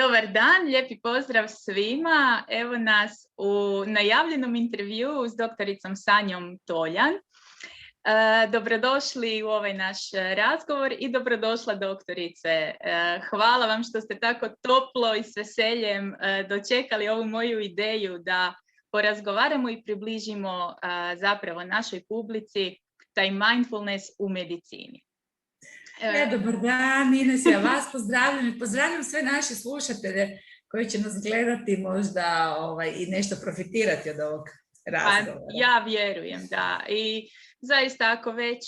Dobar dan, lijepi pozdrav svima. Evo nas u najavljenom intervjuu s doktoricom Sanjom Toljan. Dobrodošli u ovaj naš razgovor i dobrodošla doktorice. Hvala vam što ste tako toplo i s veseljem dočekali ovu moju ideju da porazgovaramo i približimo zapravo našoj publici taj mindfulness u medicini. Dobar dan, Ines, ja vas pozdravljam i pozdravljam sve naše slušatelje koji će nas gledati možda i nešto profitirati od ovog razgovora. Pa, ja vjerujem, da. I zaista ako već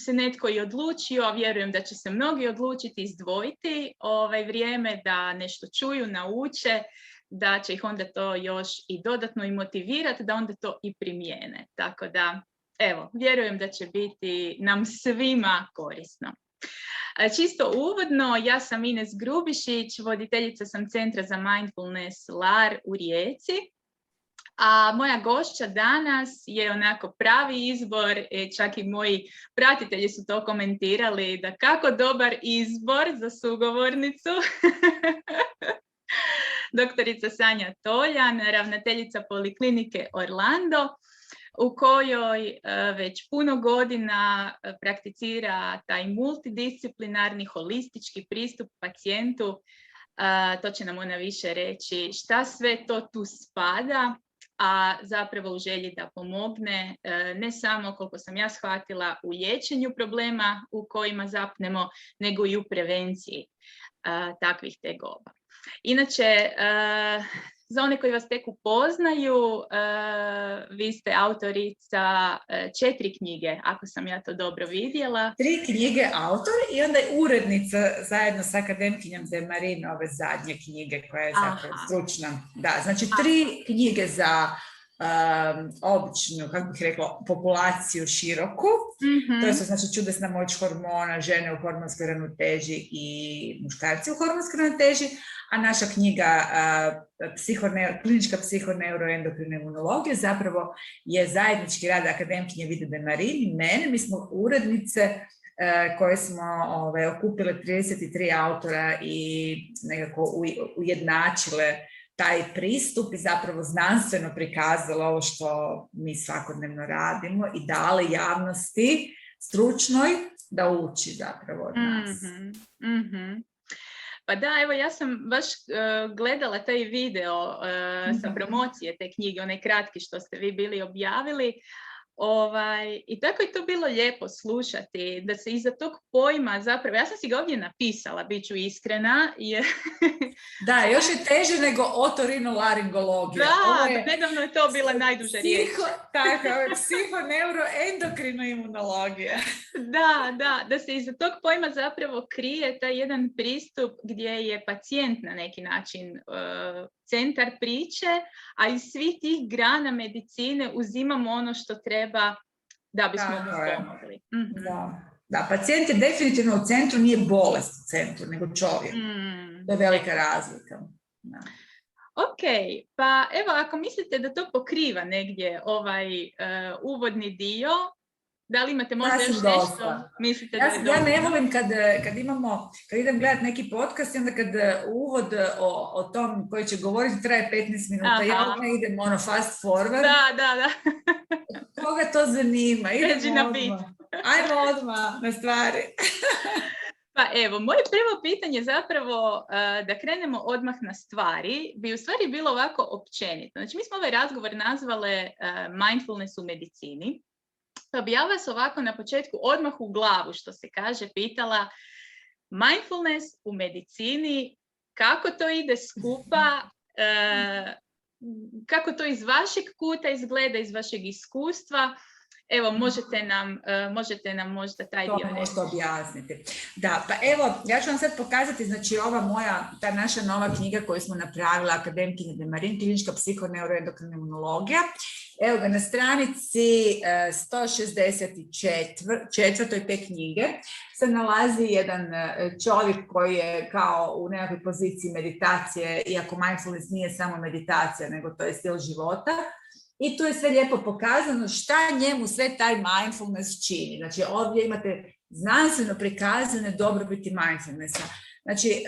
se netko i odlučio, a vjerujem da će se mnogi odlučiti izdvojiti vrijeme da nešto čuju, nauče, da će ih onda to još i dodatno i motivirati da onda to i primijene. Tako da, evo, vjerujem da će biti nam svima korisno. Čisto uvodno, ja sam Ines Grubišić, voditeljica sam Centra za mindfulness LAR u Rijeci, a moja gošća danas je onako pravi izbor, čak i moji pratitelji su to komentirali, da kako dobar izbor za sugovornicu. Doktorica Sanja Toljan, ravnateljica Poliklinike Orlando, u kojoj već puno godina prakticira taj multidisciplinarni holistički pristup pacijentu. To će nam ona više reći šta sve to tu spada, a zapravo u želji da pomogne ne samo, koliko sam ja shvatila, u liječenju problema u kojima zapnemo, nego i u prevenciji takvih tegoba. Inače, za one koji vas tek upoznaju, vi ste autorica 4 knjige, ako sam ja to dobro vidjela. 3 knjige autor i onda je urednica zajedno s akademkinjom de Marine ove zadnje knjige koja je zapravo stručna. Da, znači 3 knjige za običnu, kako bih rekla, populaciju široku. Mm-hmm. To su znači čudesna moć hormona, žene u hormonskoj ravnoteži i muškarci u hormonskoj ravnoteži, a naša knjiga klinička psihoneuroendokrina imunologija zapravo je zajednički rad akademkinje Vide de Marine i mene. Mi smo urednice koje smo okupile 33 autora i nekako ujednačile taj pristup i zapravo znanstveno prikazalo ovo što mi svakodnevno radimo i dali javnosti stručnoj da uči zapravo od nas. Mm-hmm. Pa da, evo ja sam baš gledala taj video sa promocije te knjige, onaj kratki što ste vi bili objavili. I tako je to bilo lijepo slušati, da se iza tog pojma zapravo, ja sam si ga ovdje napisala, bit ću iskrena. Da, još je teže nego otorinolaringologija. Da, nedavno je to bila najduža riječ. Tako, psihoneuroendokrina imunologija. Da se iza tog pojma zapravo krije taj jedan pristup gdje je pacijent na neki način centar priče, a iz svih tih grana medicine uzimamo ono što treba da bismo mu pomogli. Mm-hmm. Da, pacijent je definitivno u centru, nije bolest u centru, nego čovjek. To je velika razlika. Da. Ok, pa evo ako mislite da to pokriva negdje uvodni dio, da li imate možda još nešto? Mislite ja ne volim kad idem gledati neki podcast i onda kad uvod o tom koji će govoriti traje 15 minuta. Aha. Ja odmah idem fast forward. Da. Koga to zanima? Ajmo odmah na stvari. Pa evo, moje prvo pitanje zapravo da krenemo odmah na stvari bi u stvari bilo ovako općenito. Znači mi smo ovaj razgovor nazvale mindfulness u medicini. Pa bi ja vas ovako na početku odmah u glavu, što se kaže, pitala mindfulness u medicini, kako to ide skupa, kako to iz vašeg kuta izgleda, iz vašeg iskustva. Evo, možete nam možda taj dio reći. Možete objasniti. Da, pa evo, ja ću vam sad pokazati, znači ta naša nova knjiga koju smo napravila akademkinje de Marine, klinička psihoneuroendokrina imunologija. Evo ga na stranici 164. te knjige se nalazi jedan čovjek koji je kao u nekakvoj poziciji meditacije, iako mindfulness nije samo meditacija, nego to je stil života. I tu je sve lijepo pokazano šta njemu sve taj mindfulness čini. Znači ovdje imate znanstveno prikazane dobrobiti mindfulnessa. Znači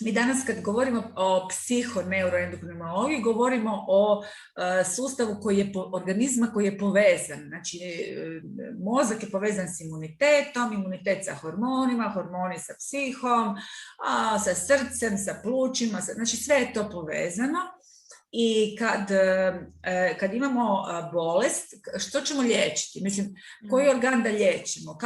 mi danas kad govorimo o psihoneuroendokrinologiji, govorimo o sustavu organizma koji je povezan. Znači, mozak je povezan s imunitetom, imunitet sa hormonima, hormoni sa psihom, sa srcem, sa plućima, znači sve je to povezano. I kad imamo bolest, što ćemo liječiti? Mislim, koji organ da liječimo?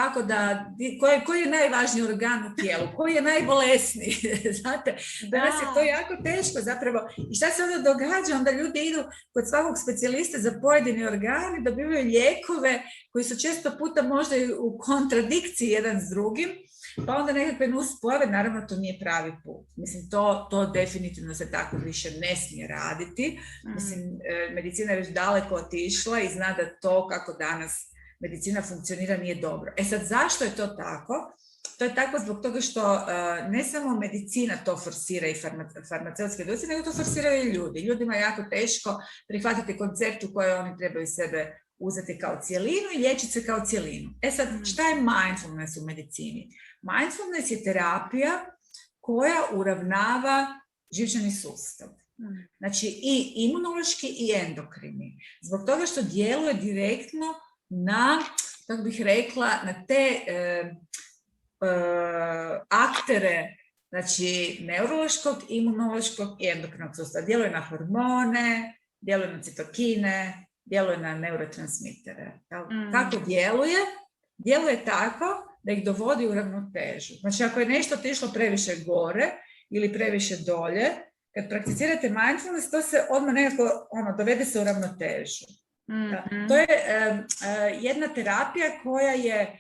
Koji je najvažniji organ u tijelu? Koji je najbolesniji? Znate, danas je to jako teško zapravo. I šta se onda događa? Onda ljudi idu kod svakog specijalista za pojedini organ i dobivaju lijekove koji su često puta možda u kontradikciji jedan s drugim. Pa onda nekakve nuspojave, naravno to nije pravi put. Mislim, to definitivno se tako više ne smije raditi. Mislim, medicina je već daleko otišla i zna da to kako danas medicina funkcionira nije dobro. Sad, zašto je to tako? To je tako zbog toga što ne samo medicina to forsira i farmaceutske industrije, nego to forsiraju i ljudi. Ljudima je jako teško prihvatiti koncept u kojoj oni trebaju sebe uzeti kao cijelinu i liječiti se kao cijelinu. Sad, šta je mindfulness u medicini? Mindfulness je terapija koja uravnava živčani sustav. Znači i imunološki i endokrini. Zbog toga što djeluje direktno na, kako bih rekla, na te aktere, znači neurološkog, imunološkog i endokrinog sustava. Djeluje na hormone, djeluje na citokine, djeluje na neurotransmitere. Kako djeluje? Djeluje tako da ih dovodi u ravnotežu. Znači, ako je nešto otišlo previše gore ili previše dolje, kad prakticirate mindfulness, to se odmah nekako dovede se u ravnotežu. To je jedna terapija koja je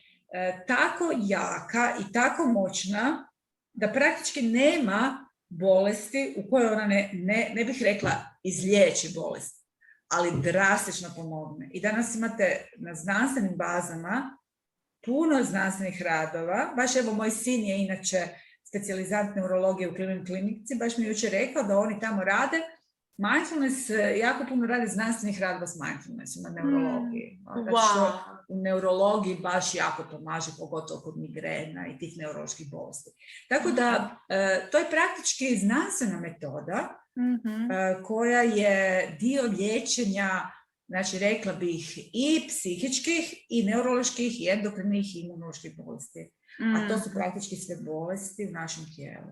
tako jaka i tako moćna da praktički nema bolesti u kojoj ona ne bih rekla izliječi bolest, ali drastično pomogne. I danas imate na znanstvenim bazama puno znanstvenih radova. Baš evo, moj sin je inače specijalizant neurologije u Cleveland klinici, baš mi je jučer rekao da oni tamo rade mindfulness, jako puno rade znanstvenih radova s mindfulnessom na neurologiji. Wow. U neurologiji baš jako pomaže, pogotovo kod migrena i tih neuroloških bolesti. Tako da, to je praktički znanstvena metoda koja je dio liječenja, znači rekla bih i psihičkih i neuroloških i endokrinih i imunoloških bolesti. A to su praktički sve bolesti u našem tijelu.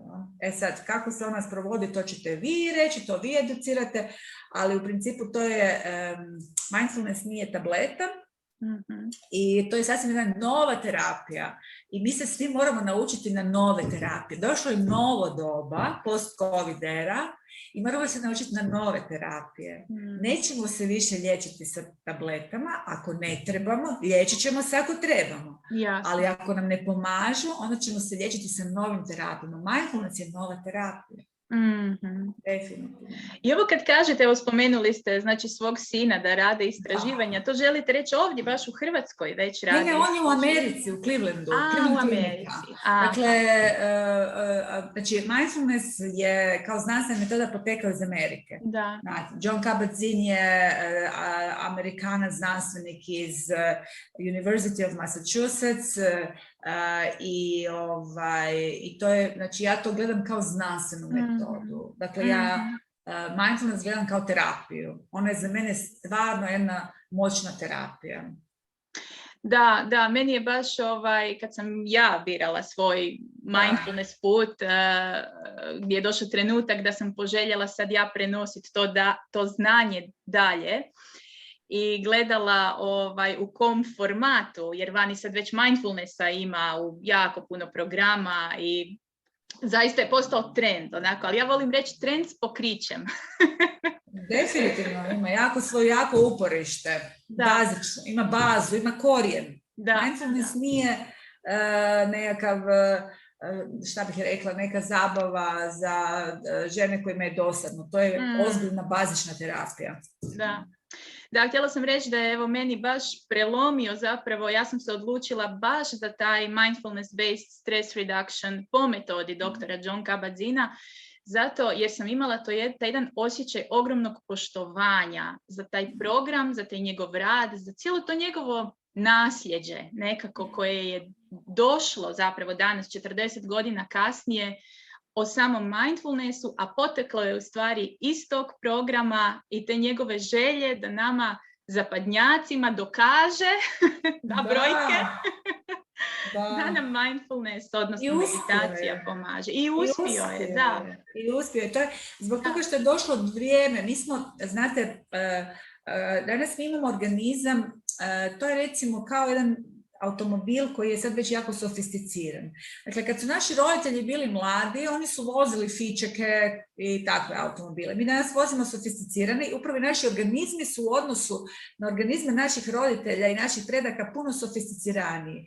Sad, kako se ona sprovodi, to ćete vi reći, to vi educirate, ali u principu to je, mindfulness nije tableta, i to je sasvim jedna nova terapija. I mi se svi moramo naučiti na nove terapije. Došlo je novo doba, post-covid era, i moramo se naučiti na nove terapije. Nećemo se više liječiti sa tabletama ako ne trebamo, liječit ćemo se ako trebamo. Ali ako nam ne pomažu, onda ćemo se liječiti sa novim terapijama. Mindfulness je nova terapija. Definitivno. I ovo kad kažete, evo spomenuli ste znači svog sina da rade istraživanja, to želite reći ovdje baš u Hrvatskoj već radi? Ne, on je u Americi, u Clevelandu. U Americi. Dakle, znači mindfulness je kao znanstvena metoda potekao iz Amerike. Da. John Kabat-Zinn je Amerikanac znanstvenik iz University of Massachusetts, i to je, znači ja to gledam kao znanstvenu metodu. Dakle, ja mindfulness gledam kao terapiju. Ona je za mene stvarno jedna moćna terapija. Da, meni je baš kad sam ja birala svoj mindfulness put, gdje je došao trenutak da sam poželjela sad ja prenositi to znanje dalje. I gledala u kom formatu, jer vani sad već mindfulnessa ima u jako puno programa i zaista je postao trend, onako, ali ja volim reći trend s pokrićem. Definitivno, ima svoje jako uporište, bazično, ima bazu, ima korijen. Mindfulness nije nekakav, šta bih rekla, neka zabava za žene kojima je dosadno. To je ozbiljna bazična terapija. Da, htjela sam reći da je meni baš prelomio zapravo, ja sam se odlučila baš za taj mindfulness-based stress reduction po metodi doktora John Kabat-Zinna, zato jer sam imala taj jedan osjećaj ogromnog poštovanja za taj program, za taj njegov rad, za cijelo to njegovo nasljeđe nekako koje je došlo zapravo danas 40 godina kasnije o samom mindfulnessu, a poteklo je u stvari iz tog programa i te njegove želje da nama zapadnjacima dokaže da brojke da nam mindfulness, odnosno meditacija pomaže. I uspio je, da. I uspio je. To je zbog toga što je došlo vrijeme. Mi smo, znate, danas mi imamo organizam, to je recimo kao jedan automobil koji je sad već jako sofisticiran. Dakle, kad su naši roditelji bili mladi, oni su vozili fičeke i takve automobile. Mi danas vozimo sofisticirane i upravo naši organizmi su u odnosu na organizme naših roditelja i naših predaka puno sofisticiraniji.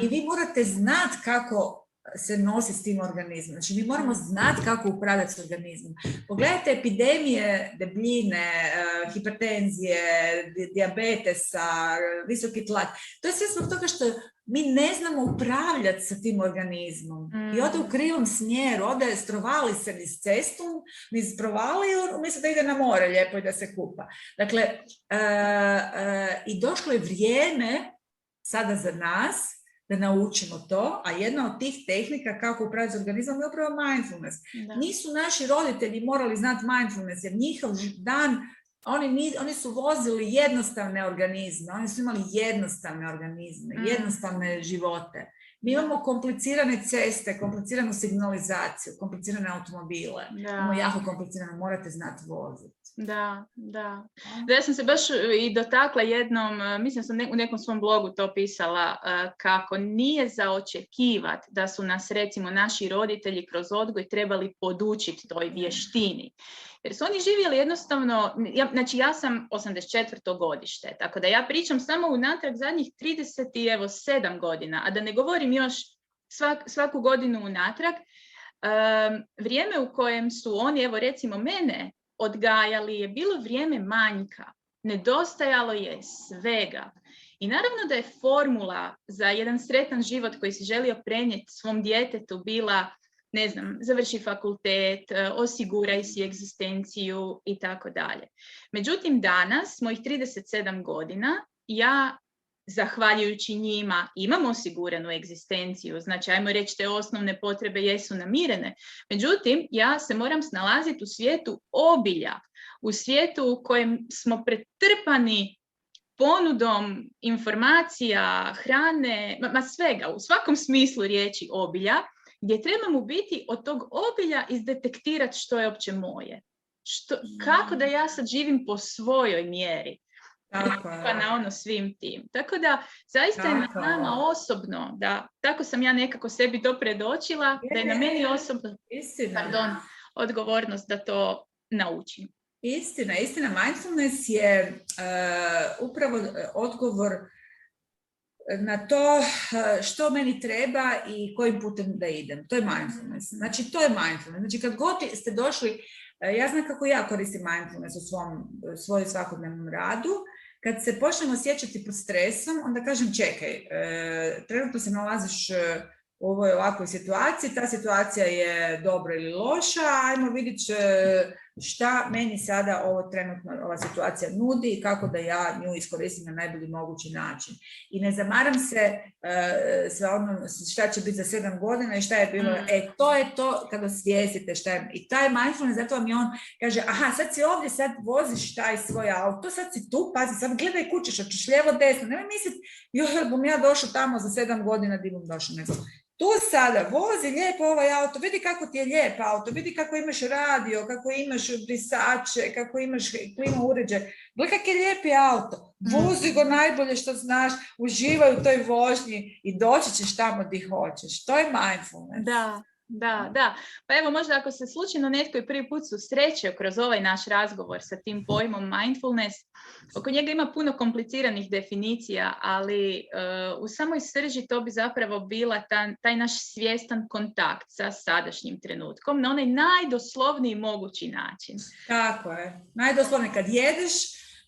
I vi morate znati kako se nosi s tim organizmom. Znači, mi moramo znati kako upravljati s organizmom. Pogledajte epidemije debljine, hipertenzije, dijabetesa, visoki tlak. To je sve zbog toga što mi ne znamo upravljati sa tim organizmom. I ode u krivom smjeru, ode strovali se niz cestu, niz provaliju, umjesto da ide na more lijepo i da se kupa. Dakle, i došlo je vrijeme sada za nas da naučimo to, a jedna od tih tehnika kako upravljati s organizmom je upravo mindfulness. Da. Nisu naši roditelji morali znati mindfulness, jer njihov dan, oni su vozili jednostavne organizme, oni su imali jednostavne organizme, jednostavne živote. Mi imamo komplicirane ceste, kompliciranu signalizaciju, komplicirane automobile. Imamo jako komplicirano, morate znati voziti. Da. Ja sam se baš i dotakla jednom, mislim sam u nekom svom blogu to pisala, kako nije za očekivati da su nas recimo naši roditelji kroz odgoj trebali podučiti toj vještini. Jer su oni živjeli jednostavno, znači ja sam 84. godište, tako da ja pričam samo unatrag zadnjih 37 godina, a da ne govorim još svaku godinu unatrag, vrijeme u kojem su oni, evo recimo mene, odgajali je bilo vrijeme manjka, nedostajalo je svega. I naravno da je formula za jedan sretan život koji si želio prenijeti svom djetetu bila, ne znam, završi fakultet, osiguraj si egzistenciju i tako dalje. Međutim, danas, mojih 37 godina, ja, zahvaljujući njima, imam osiguranu egzistenciju, znači, ajmo reći, te osnovne potrebe jesu namirene. Međutim, ja se moram snalaziti u svijetu obilja, u svijetu u kojem smo pretrpani ponudom informacija, hrane, svega, u svakom smislu riječi obilja, gdje trebam u biti od tog obilja izdetektirati što je opće moje. Kako da ja sad živim po svojoj mjeri. Pa na ono svim tim. Tako da zaista je na nama osobno, da tako sam ja nekako sebi to predočila, da je na meni osobno odgovornost da to naučim. Istina. Mindfulness je upravo odgovor na to što meni treba i kojim putem da idem. To je mindfulness. Znači, Znači, kad god ste došli, ja znam kako ja koristim mindfulness u svojom svakodnevnom radu. Kad se počnemo osjećati pod stresom, onda kažem čekaj, trenutno se nalaziš u ovoj ovakvoj situaciji, ta situacija je dobra ili loša, ajmo vidjeti šta meni sada ova situacija nudi i kako da ja nju iskoristim na najbolji mogući način. I ne zamaram se šta će biti za 7 godina i šta je bilo. To je to kada osvijestite šta je. I taj mindfulness, zato vam je on kaže, aha, sad si ovdje, sad voziš taj svoj auto, sad si tu, pazi, sad gledaj kućiš, hoćeš lijevo, desno. Nemoj misliti, joj, bom ja došao tamo za 7 godina, di bom došao, nego. Tu sada vozi lijepo ovaj auto, vidi kako ti je lijep auto, vidi kako imaš radio, kako imaš brisače, kako imaš klima uređaj. Gledaj kak je lijepi auto, vozi go najbolje što znaš, uživaj u toj vožnji i doći ćeš tamo gdje hoćeš. To je mindfulness. Da. Pa evo, možda ako se slučajno netko i prvi put susreće kroz ovaj naš razgovor sa tim pojmom mindfulness, oko njega ima puno kompliciranih definicija, ali u samoj srži to bi zapravo bila taj naš svjestan kontakt sa sadašnjim trenutkom na onaj najdoslovniji mogući način. Tako je. Najdoslovniji kad jedeš,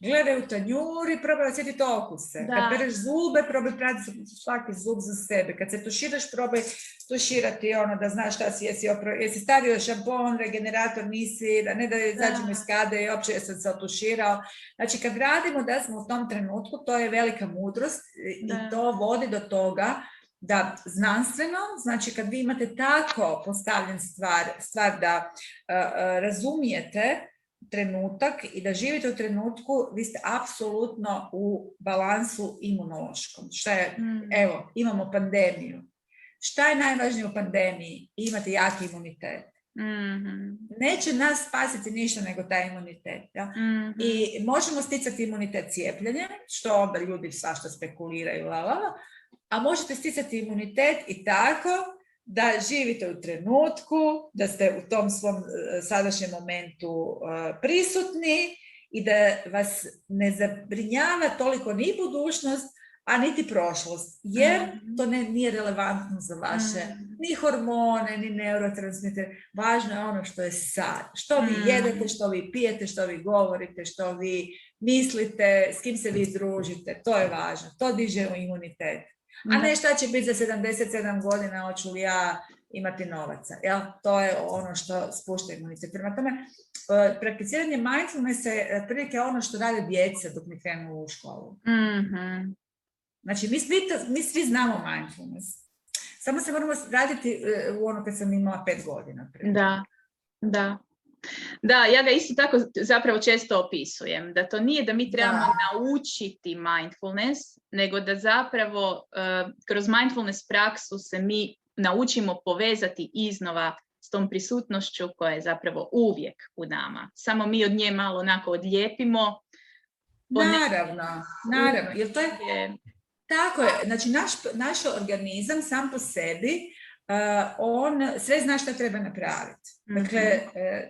gledaj u tanjuri, probaj osjetiti okuse. Kad pereš zube, probaj pratiti svaki zub za sebe. Kad se tuširaš, probaj tuširati da znaš šta si, jesi stavio šampon, regenerator, nisi, da ne da izađemo iz kade i uopće jesam se otuširao. Znači, kad radimo da smo u tom trenutku, to je velika mudrost i to vodi do toga da znanstveno, znači kad vi imate tako postavljen stvar da razumijete trenutak i da živite u trenutku, vi ste apsolutno u balansu imunološkom. Šta je, evo, imamo pandemiju. Šta je najvažnije u pandemiji? Imati jaki imunitet. Neće nas spasiti ništa nego taj imunitet. Ja? I možemo sticati imunitet cijepljenjem, što onda ljudi svašta spekuliraju, a možete sticati imunitet i tako da živite u trenutku, da ste u tom svom sadašnjem momentu prisutni i da vas ne zabrinjava toliko ni budućnost, a niti prošlost, jer to nije relevantno za vaše ni hormone, ni neurotransmitere. Važno je ono što je sad. Što vi jedete, što vi pijete, što vi govorite, što vi mislite, s kim se vi družite. To je važno. To diže imunitet. A ne šta će biti za 77 godina, hoću li ja imati novaca. Jel? To je ono što spušta imunitet. Prema tome, prakticiranje mindfulnessa je prilike ono što rade djeca dok mi krenu u školu. Znači, mi svi znamo mindfulness. Samo se moramo raditi u ono kad sam imala 5 godina. Da, ja ga isto tako zapravo često opisujem. Da to nije da mi trebamo naučiti mindfulness, nego da zapravo kroz mindfulness praksu se mi naučimo povezati iznova s tom prisutnošću koja je zapravo uvijek u nama. Samo mi od nje malo onako odlijepimo. Naravno. Jer to je... Tako je, znači naš organizam sam po sebi, on sve zna što treba napraviti. Dakle,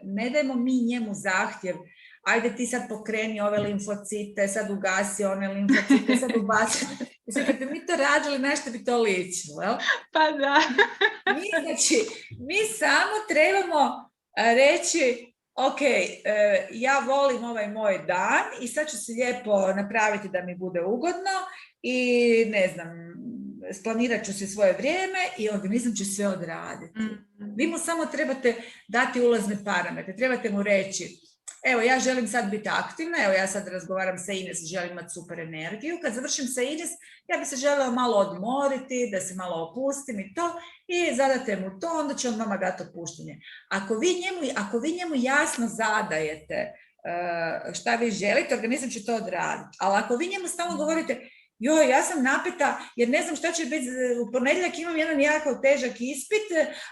ne dajmo mi njemu zahtjev, ajde ti sad pokreni ove limfocite, sad ugasi one limfocite, sad ubaci. Znači, kad bi mi to radili, nešto bi to ličilo, jel? Pa da. Mi samo trebamo reći, ok, ja volim ovaj moj dan i sad ću se lijepo napraviti da mi bude ugodno i ne znam, splanirat ću se svoje vrijeme i organizam će sve odraditi. Vi mu samo trebate dati ulazne parametre, trebate mu reći, evo ja želim sad biti aktivna, evo ja sad razgovaram sa Ines, želim imati super energiju, kad završim sa Ines, ja bi se željela malo odmoriti, da se malo opustim i to, i zadate mu to, onda će on vama dati opuštenje. Ako vi njemu jasno zadajete šta vi želite, organizam će to odraditi, ali ako vi njemu stalno govorite, joj, ja sam napeta jer ne znam šta će biti, u ponedjeljak imam jedan jako težak ispit,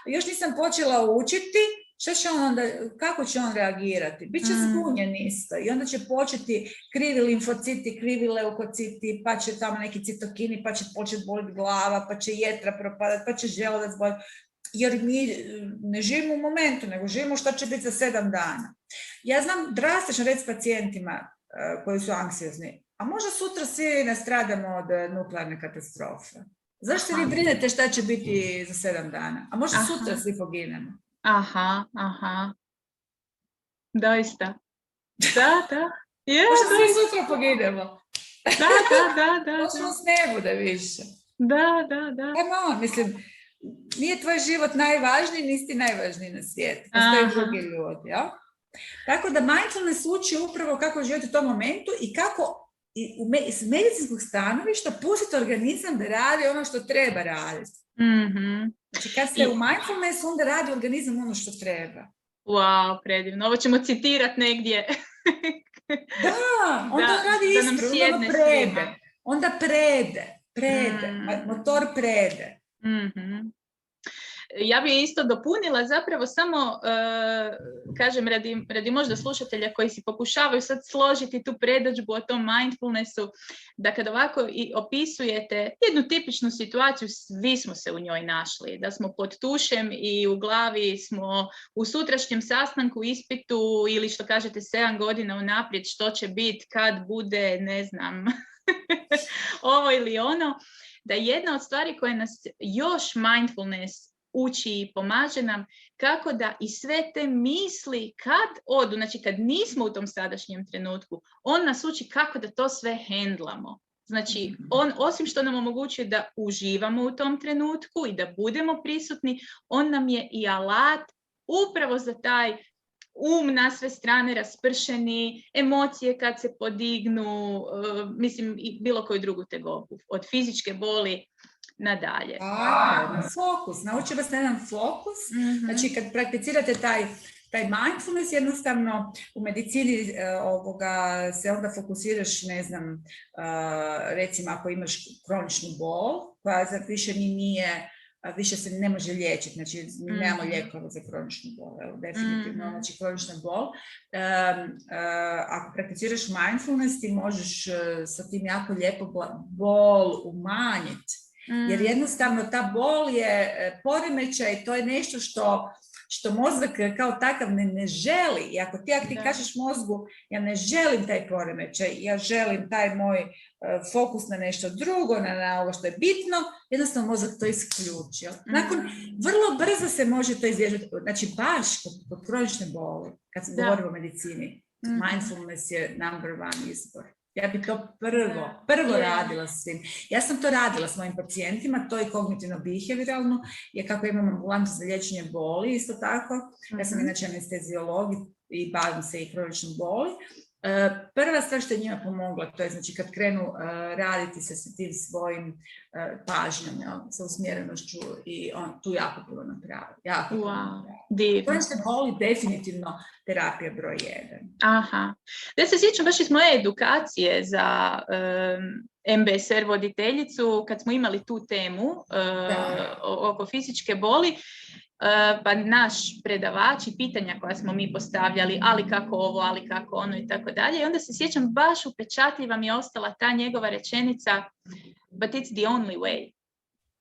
još nisam počela učiti, šta će on onda, kako će on reagirati? Biće zbunjen isto i onda će početi krivi limfociti, krivi leukociti, pa će tamo neki citokini, pa će početi boliti glava, pa će jetra propadati, pa će želudac boliti. Jer mi ne živimo u momentu, nego živimo što će biti za 7 dana. Ja znam drastično reći pacijentima koji su anksiozni, a možda sutra svi nastradamo od nuklearne katastrofe. Zašto vi brinete šta će biti za 7 dana? A možda sutra svi poginemo. Doista. Da. Možda svi sutra poginemo. Da. Možda nas ne bude više. Da. Mislim, nije tvoj život najvažniji, nisi ti najvažniji na svijetu. Postoje drugi ljudi, ja? Tako da mindfulness uči upravo kako živjeti u tom momentu i kako iz medicinskog stanovišta pustiti organizam da radi ono što treba raditi. Znači kad ste u mindfulnessu, onda radi organizam ono što treba. Wow, predivno. Ovo ćemo citirati negdje. Da, onda radi ispred, onda prede. Motor prede. Ja bih isto dopunila zapravo samo, kažem, radi možda slušatelja koji si pokušavaju sad složiti tu predodžbu o tom mindfulnessu, da kad ovako i opisujete jednu tipičnu situaciju, svi smo se u njoj našli, da smo pod tušem i u glavi smo u sutrašnjem sastanku, ispitu ili što kažete 7 godina unaprijed što će biti kad bude, ne znam, ovo ili ono, da jedna od stvari koje nas još mindfulness uči i pomaže nam kako da i sve te misli kad odu, znači kad nismo u tom sadašnjem trenutku, on nas uči kako da to sve hendlamo. Znači, on osim što nam omogućuje da uživamo u tom trenutku i da budemo prisutni, on nam je i alat upravo za taj na sve strane raspršeni, emocije kad se podignu, mislim i bilo koju drugu tegobu, od fizičke boli nadalje. Na fokus, nauči vas na jedan fokus. Znači kad prakticirate taj mindfulness, jednostavno u medicini se onda fokusiraš, ne znam, recimo ako imaš kroničnu bol, koja više nije, više se ne može liječiti, znači nemamo lijekova za kroničnu bol, definitivno, znači kronična bol. Ako prakticiraš mindfulness, ti možeš sa tim jako lijepo bol umanjiti, jer jednostavno ta bol je poremećaj, to je nešto što mozak kao takav ne želi. I ako ti kažeš mozgu, ja ne želim taj poremećaj, ja želim taj moj fokus na nešto drugo, na ovo što je bitno, jednostavno mozak to isključio. Vrlo brzo se može to izvježiti. Znači baš kod kronične boli, kad se govori o medicini, mindfulness je number one izbor. Ja bi to prvo radila s tim. Ja sam to radila s mojim pacijentima, to je kognitivno-behavioralno, je kako imam ambulantu za liječenje boli, isto tako. Ja sam inače anesteziolog i bavim se i kroničnom boli. Prva stvar što je njima pomogla, to je znači kad krenu raditi se sa tim svojim pažnjom, sa usmjerenošću, i on tu jako puno napravi. Kronične boli definitivno terapija broj 1. Aha. Ja se sjećam baš iz moje edukacije za MBSR voditeljicu, kad smo imali tu temu oko fizičke boli, pa naš predavač i pitanja koja smo mi postavljali, ali kako ovo, ali kako ono i tako dalje. I onda se sjećam, baš upečatljiva mi je ostala ta njegova rečenica, but it's the only way.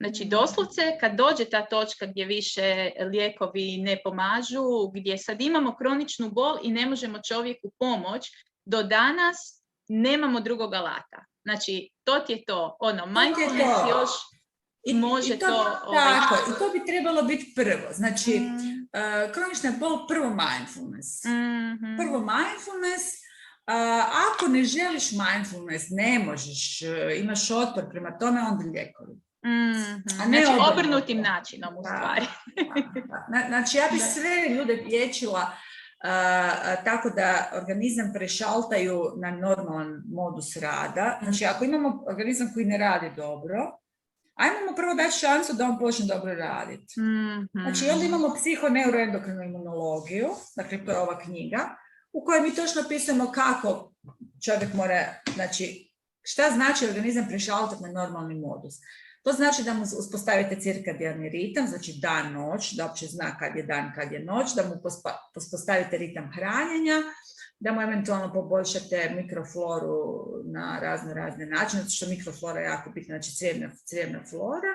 Znači, doslovce, kad dođe ta točka gdje više lijekovi ne pomažu, gdje sad imamo kroničnu bol i ne možemo čovjeku pomoć, do danas nemamo drugog alata. Znači, to ti je to. Mindfulness još može to... Tako, i to bi trebalo biti prvo. Znači, kronična bol, prvo mindfulness. Prvo mindfulness. Ako ne želiš mindfulness, ne možeš, imaš otpor prema tome, onda lijekovi. Znači, obrnutim načinom u stvari. Znači, ja bi sve ljude liječila tako da organizam prešaltaju na normalan modus rada. Znači, ako imamo organizam koji ne radi dobro, ajmo mu prvo dati šansu da on počne dobro raditi. Znači, onda imamo psihoneuroendokrinu imunologiju, dakle, to je ova knjiga, u kojoj mi točno pisamo kako čovjek mora, znači, šta znači organizam prešaltati na normalni modus. To znači da mu uspostavite cirkadijalni ritam, znači dan-noć, da uopće zna kad je dan, kad je noć, da mu uspostavite ritam hranjenja, da mu eventualno poboljšate mikrofloru na razne načine, zato što mikroflora je jako bitna, znači crijevna flora,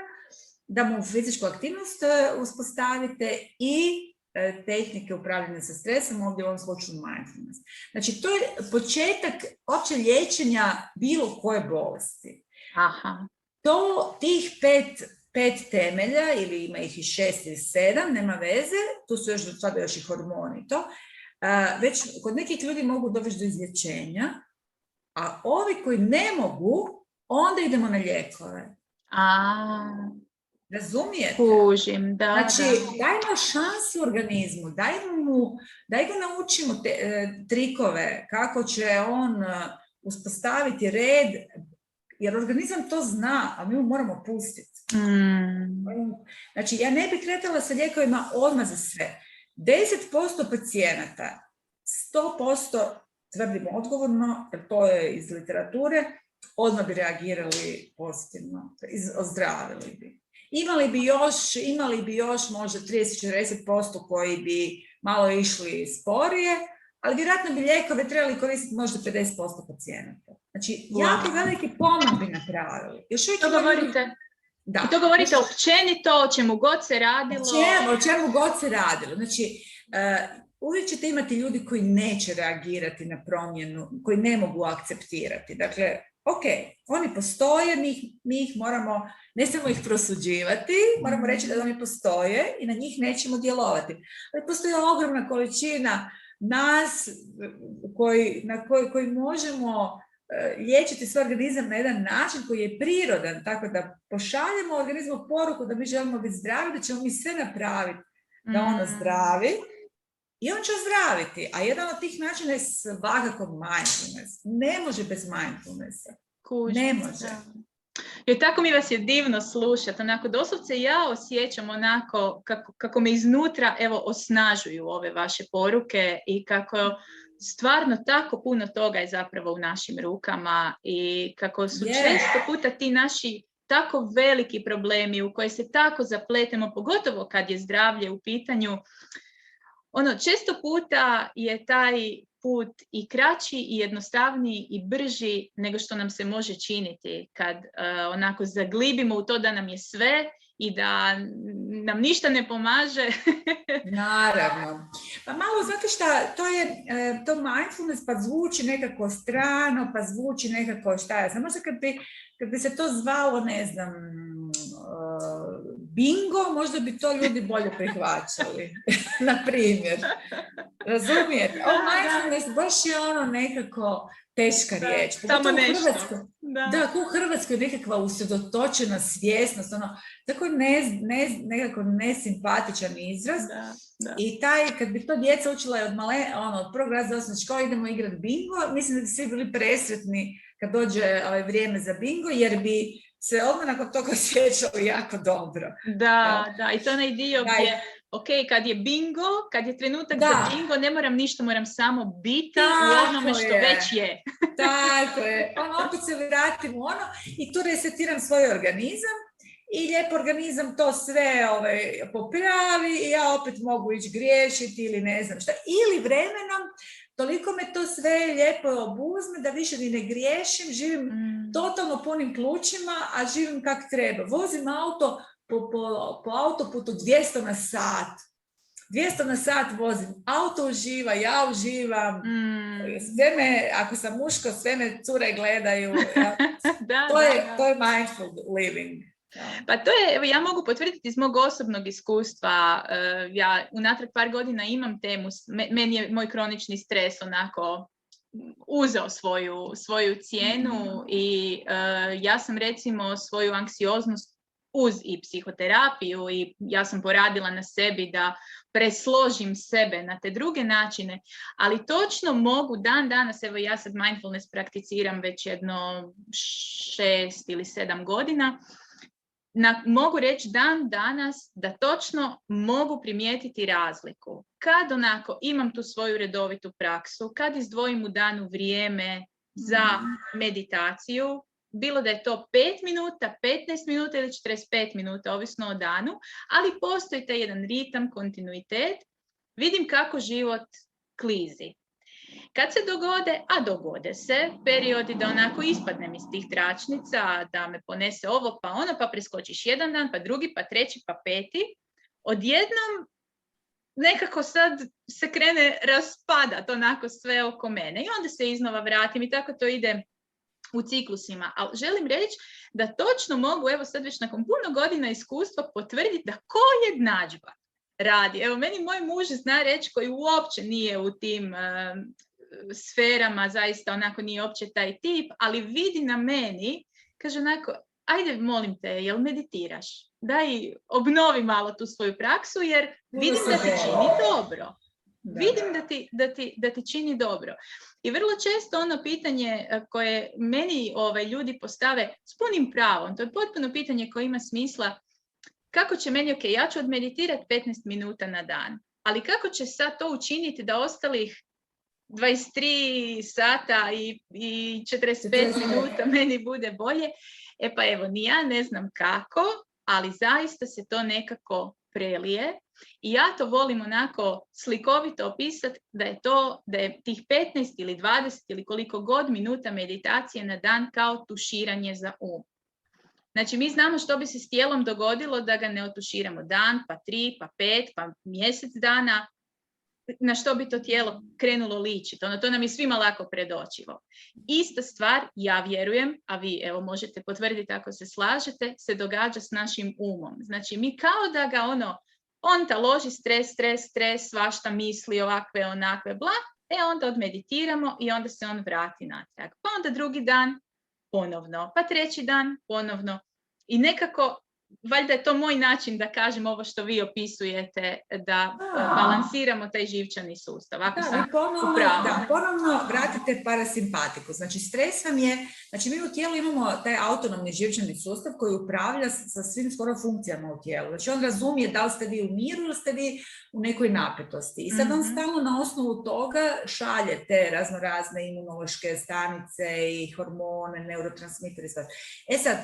da mu fizičku aktivnost uspostavite i tehnike upravljanja sa stresom, ovdje u ovom slučaju mindfulness. Znači, to je početak opće liječenja bilo koje bolesti. Tih pet temelja, ili ima ih i 6 ili 7, nema veze, tu su još do sada još i hormoni to, već kod nekih ljudi mogu dovesti do izlječenja, a ovi koji ne mogu, onda idemo na lijekove. Razumijete? Kužim, da. Znači, dajmo šansu organizmu, daj ga naučimo trikove, kako će on uspostaviti red, jer organizam to zna, a mi mu moramo pustiti. Znači, ja ne bih kretala sa lijekovima odmah za sve. 10% pacijenata, 100% tvrdim odgovorno, jer to je iz literature, odmah bi reagirali pozitivno, ozdravili bi. Imali bi još možda 30-40% koji bi malo išli sporije, ali vjerojatno bi lijekove trebali koristiti možda 50% pacijenata. Znači, jako veliki pomak bi napravili. To govorite općenito, o čemu god se radilo. O čemu god se radilo. Znači, uvijek ćete imati ljudi koji neće reagirati na promjenu, koji ne mogu akceptirati. Dakle, oni postoje, mi ih moramo, ne samo ih prosuđivati, moramo reći da oni postoje i na njih nećemo djelovati. Ali postoji ogromna količina nas koji možemo liječiti svoj organizam na jedan način koji je prirodan, tako da pošaljemo organizmu poruku da mi želimo biti zdravi, da ćemo mi sve napraviti da ono zdravi i on će ozdraviti. A jedan od tih načina je svakako mindfulness. Ne može bez mindfulnessa. Ne može. I tako mi vas je divno slušati, onako doslovce ja osjećam onako kako me iznutra evo osnažuju ove vaše poruke i kako stvarno tako puno toga je zapravo u našim rukama i kako su često puta ti naši tako veliki problemi u koje se tako zapletemo, pogotovo kad je zdravlje u pitanju. Često puta je taj put i kraći i jednostavniji i brži nego što nam se može činiti kad onako zaglibimo u to da nam je sve i da nam ništa ne pomaže. Naravno. Pa malo, znate šta, to mindfulness pa zvuči nekako strano, pa zvuči nekako šta ja znam. Možda kad bi se to zvalo, ne znam, bingo, možda bi to ljudi bolje prihvaćali. Na primjer. Razumijete? Mindfulness baš je nekako teška riječ. Samo nešto. Da, u Hrvatskoj je nekakva usredotočena svjesnost, tako nekako nesimpatičan izraz. Da. I kad bi to djeca učila od prvog razreda osnovne škole, idemo igrati bingo, mislim da bi svi bili presretni kad dođe vrijeme za bingo, jer bi se odmah nakon toga osjećali jako dobro. Da, i to onaj dio gdje, kad je bingo, kad je trenutak za bingo, ne moram ništa, moram samo biti u onome što već je. Tako je. Opet se vratim u i tu resetiram svoj organizam i lijepo organizam to sve popravi i ja opet mogu ići griješiti ili ne znam šta. Ili vremenom toliko me to sve lijepo obuzme da više ni ne griješim, živim totalno punim plućima, a živim kak treba. Vozim auto po autoputu 200 na sat. 200 na sat vozim. Auto uživa, ja uživam. Sve me, ako sam muško, sve me cure gledaju. To je mindful living. Pa to je, evo, ja mogu potvrditi iz mog osobnog iskustva. Ja unatrag par godina imam temu, meni je moj kronični stres onako uzeo svoju cijenu i ja sam recimo svoju anksioznost uz i psihoterapiju i ja sam poradila na sebi da presložim sebe na te druge načine, ali točno mogu dan danas, evo ja sad mindfulness prakticiram već jedno 6 ili 7 godina, mogu reći dan danas da točno mogu primijetiti razliku. Kad onako imam tu svoju redovitu praksu, kad izdvojim u danu vrijeme za meditaciju, bilo da je to 5 minuta, 15 minuta ili 45 minuta, ovisno o danu, ali postoji taj jedan ritam, kontinuitet, vidim kako život klizi. Kad se dogode se periodi da onako ispadnem iz tih tračnica, da me ponese ovo pa ono, pa preskočiš jedan dan, pa drugi, pa treći, pa peti, odjednom nekako sad se krene raspadat onako sve oko mene i onda se iznova vratim i tako to ide u ciklusima. Ali želim reći da točno mogu, evo sad već nakon puno godina iskustva, potvrditi da ko jednadžba radi. Evo, meni moj muž zna reći, koji uopće nije u tim sferama, zaista onako nije uopće taj tip, ali vidi na meni, kaže onako, ajde molim te, jel meditiraš? Daj, obnovi malo tu svoju praksu, jer vidim da ti čini dobro. Vidim da ti čini dobro. I vrlo često ono pitanje koje meni ljudi postave s punim pravom, to je potpuno pitanje koje ima smisla, kako će meni, ja ću odmeditirati 15 minuta na dan, ali kako će sad to učiniti da ostalih 23 sata i 45 minuta meni bude bolje? Pa evo, ni ja ne znam kako, ali zaista se to nekako prelije i ja to volim onako slikovito opisati da je tih 15 ili 20 ili koliko god minuta meditacije na dan kao tuširanje za um. Znači, mi znamo što bi se s tijelom dogodilo da ga ne otuširamo dan, pa 3, pa 5, pa mjesec dana, na što bi to tijelo krenulo ličiti. To nam je svima lako predočivo. Ista stvar, ja vjerujem, a vi evo možete potvrditi ako se slažete, se događa s našim umom. Znači, mi kao da ga on taloži stres, svašta misli, ovakve, onakve, bla, onda odmeditiramo i onda se on vrati natrag. Pa onda drugi dan ponovno, pa treći dan ponovno. I nekako valjda je to moj način da kažem ovo što vi opisujete, da balansiramo taj živčani sustav. Ako sam ponovno vratite parasimpatiku. Znači, stres vam je, znači mi u tijelu imamo taj autonomni živčani sustav koji upravlja sa svim skoro funkcijama u tijelu. Znači, on razumije da li ste vi u miru ili ste vi u nekoj napetosti. I sad on stalno na osnovu toga šalje te raznorazne imunološke stanice i hormone, neurotransmitere. E sad,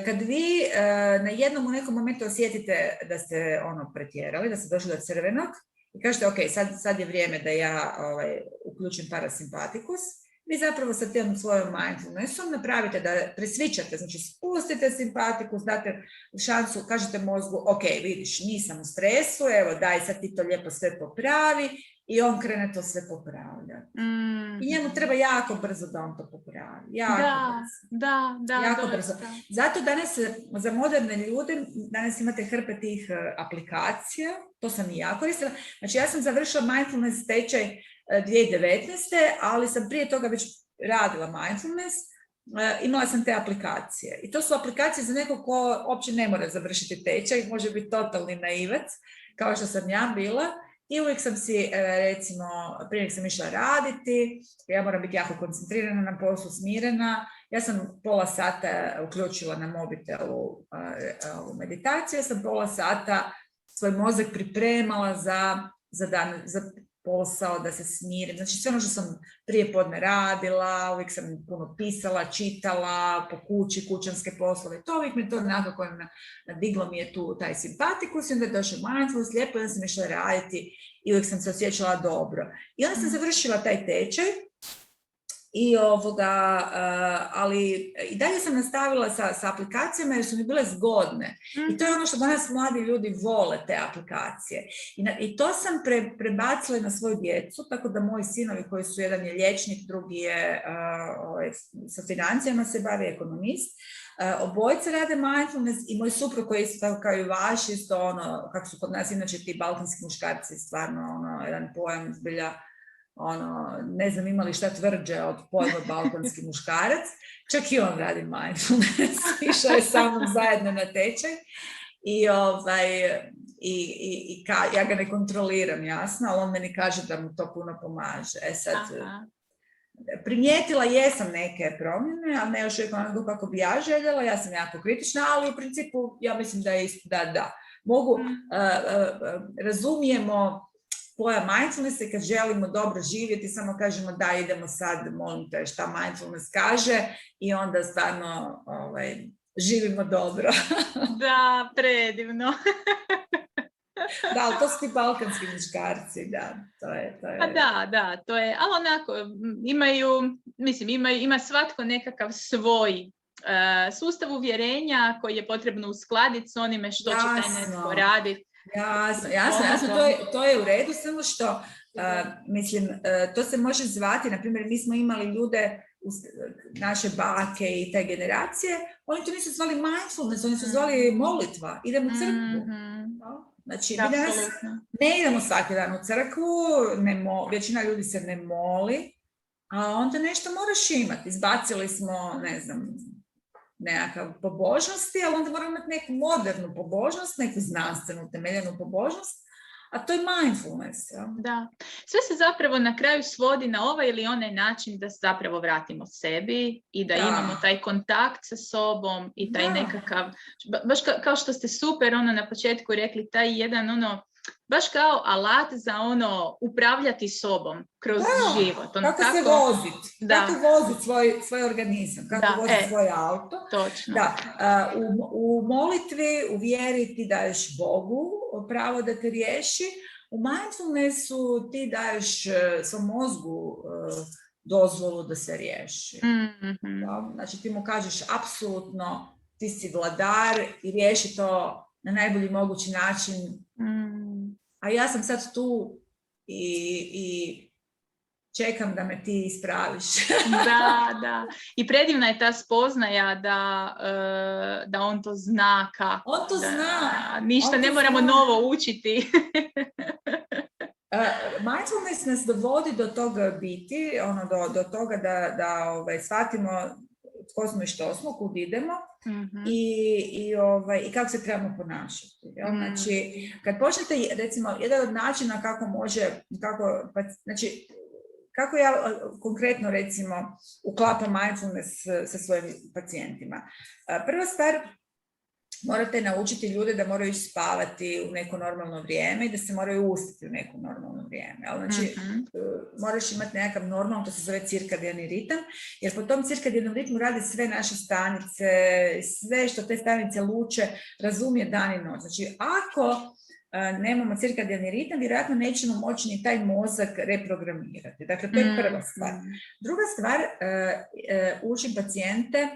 kad vi na jednom u nekom momentu osjetite da ste pretjerali, da ste došli do crvenog i kažete ok, sad je vrijeme da ja uključim parasimpatikus, vi zapravo sa tim svojom mindfulnessom napravite da presvičate, znači spustite simpatikus, date šansu, kažete mozgu ok, vidiš, nisam u stresu, evo daj sad ti to lijepo sve popravi i on krene to sve popravljati. I njemu treba jako brzo da on to popravi. Jako brzo. Zato danas za moderne ljude, danas imate hrpe tih aplikacija, to sam i ja koristila. Znači ja sam završila mindfulness tečaj 2019. ali sam prije toga već radila mindfulness, imala sam te aplikacije. I to su aplikacije za nekog ko uopće ne mora završiti tečaj, može biti totalni naivac, kao što sam ja bila. I uvijek sam si, recimo, prije nek sam išla raditi, ja moram biti jako koncentrirana na poslu, smirena. Ja sam pola sata uključila na mobitelu meditaciju, ja sam pola sata svoj mozak pripremala za dan, za posao, da se smirim. Znači sve ono što sam prije podne radila, uvijek sam puno pisala, čitala, po kući, kućanske poslove. To uvijek me to nekako nadiglo mi je tu taj simpatikus i onda je došao mindfulness, lijepo, onda sam išla raditi i uvijek sam se osjećala dobro. I onda sam završila taj tečaj i ali i dalje sam nastavila sa aplikacijama jer su mi bile zgodne. I to je ono što danas mladi ljudi vole, te aplikacije. I to sam prebacila na svoju djecu, tako da moji sinovi koji su, jedan je liječnik, drugi je sa financijama se bavi, ekonomist, obojice rade mindfulness i moj suprug koji je isto kao i vaš, isto kako su kod nas inače ti balkanski muškarci, stvarno jedan pojam zbilja, ne znam imali šta tvrđe od pojma balkanski muškarac, čak i on radi mindfulness, išao je sa mnom zajedno na tečaj i ja ga ne kontroliram, jasno, ali on meni kaže da mu to puno pomaže. Primijetila jesam neke promjene, ali ne još uvijek onako kako bi ja željela, ja sam jako kritična, ali u principu ja mislim da je isto da. Mogu, razumijemo pojam mindfulnessa i kad želimo dobro živjeti, samo kažemo da idemo sad, molim te šta mindfulness kaže i onda stvarno živimo dobro. Da, predivno. Da, ali to su ti balkanski muškarci, da, to je. Pa da, to je, ali onako, ima svatko nekakav svoj sustav uvjerenja koji je potrebno uskladiti s onime što će taj netko raditi. Jasno, to je u redu, samo što, to se može zvati, na primjer, mi smo imali ljude, naše bake i te generacije, oni to nisu zvali mindfulness, oni su zvali molitva, idemo u crkvu. Znači, mi danas ne idemo svaki dan u crkvu, većina ljudi se ne moli, a onda nešto moraš imati. Izbacili smo, ne znam, nekakav pobožnosti, ali onda moramo imati neku modernu pobožnost, neku znanstvenu utemeljenu pobožnost, a to je mindfulness. Ja? Da. Sve se zapravo na kraju svodi na ovaj ili onaj način da se zapravo vratimo sebi i da imamo taj kontakt sa sobom i taj nekakav, baš kao što ste super na početku rekli, taj jedan baš kao alat za upravljati sobom kroz život. Kako se voziti, kako voziti svoj organizam, kako voziti svoj auto. Točno. Da, u molitvi uvjeriti daješ Bogu pravo da te riješi. U mindfulnessu ti daješ svom mozgu dozvolu da se riješi. Znači ti mu kažeš apsolutno ti si vladar i riješi to na najbolji mogući način. A ja sam sad tu i čekam da me ti ispraviš. Da. I predivna je ta spoznaja da on to zna kako. On to zna. Ništa ne moramo novo učiti. Mindfulness nas dovodi do toga biti, do toga da shvatimo tko smo i što smo, kud idemo. I kako se trebamo ponašati. Znači, kad počnete, recimo, jedan od načina kako ja konkretno, recimo, uklapam mindfulness sa svojim pacijentima. Prva stvar, morate naučiti ljude da moraju spavati u neko normalno vrijeme i da se moraju ustati u neko normalno vrijeme. Znači, moraš imati nekakav normalno, to se zove cirkadijalni ritam, jer po tom cirkadijalnom ritmu radi sve naše stanice, sve što te stanice luče, razumije dan i noć. Znači, ako nemamo cirkadijalni ritam, vjerojatno nećemo moći ni taj mozak reprogramirati. Dakle, to je prva stvar. Druga stvar, učim pacijente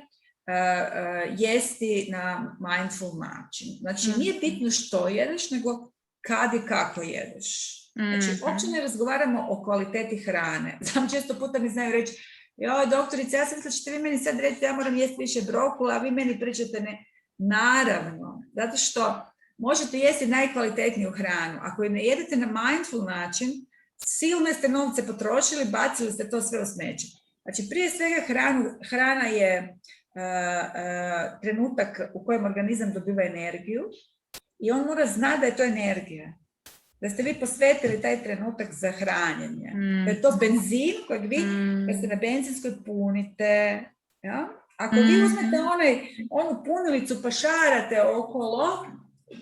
jesti na mindful način. Znači, nije bitno što jedeš, nego kad i kako jedeš. Znači, uopće ne razgovaramo o kvaliteti hrane. Znam, često puta mi znaju reći, joj, doktorice, ja sam mislila ćete vi meni sad reći ja moram jesti više brokula, a vi meni pričate ne. Naravno, zato što možete jesti najkvalitetniju hranu. Ako je ne jedete na mindful način, silne ste novce potrošili, bacili ste to sve u smeće. Znači, prije svega hrana je trenutak u kojem organizam dobiva energiju i on mora znati da je to energija. Da ste vi posvetili taj trenutak za hranjenje. Da je to benzin kojeg vi, kad ste na benzinskoj, punite. Ja? Ako vi uzmete onu punilicu pa šarate okolo,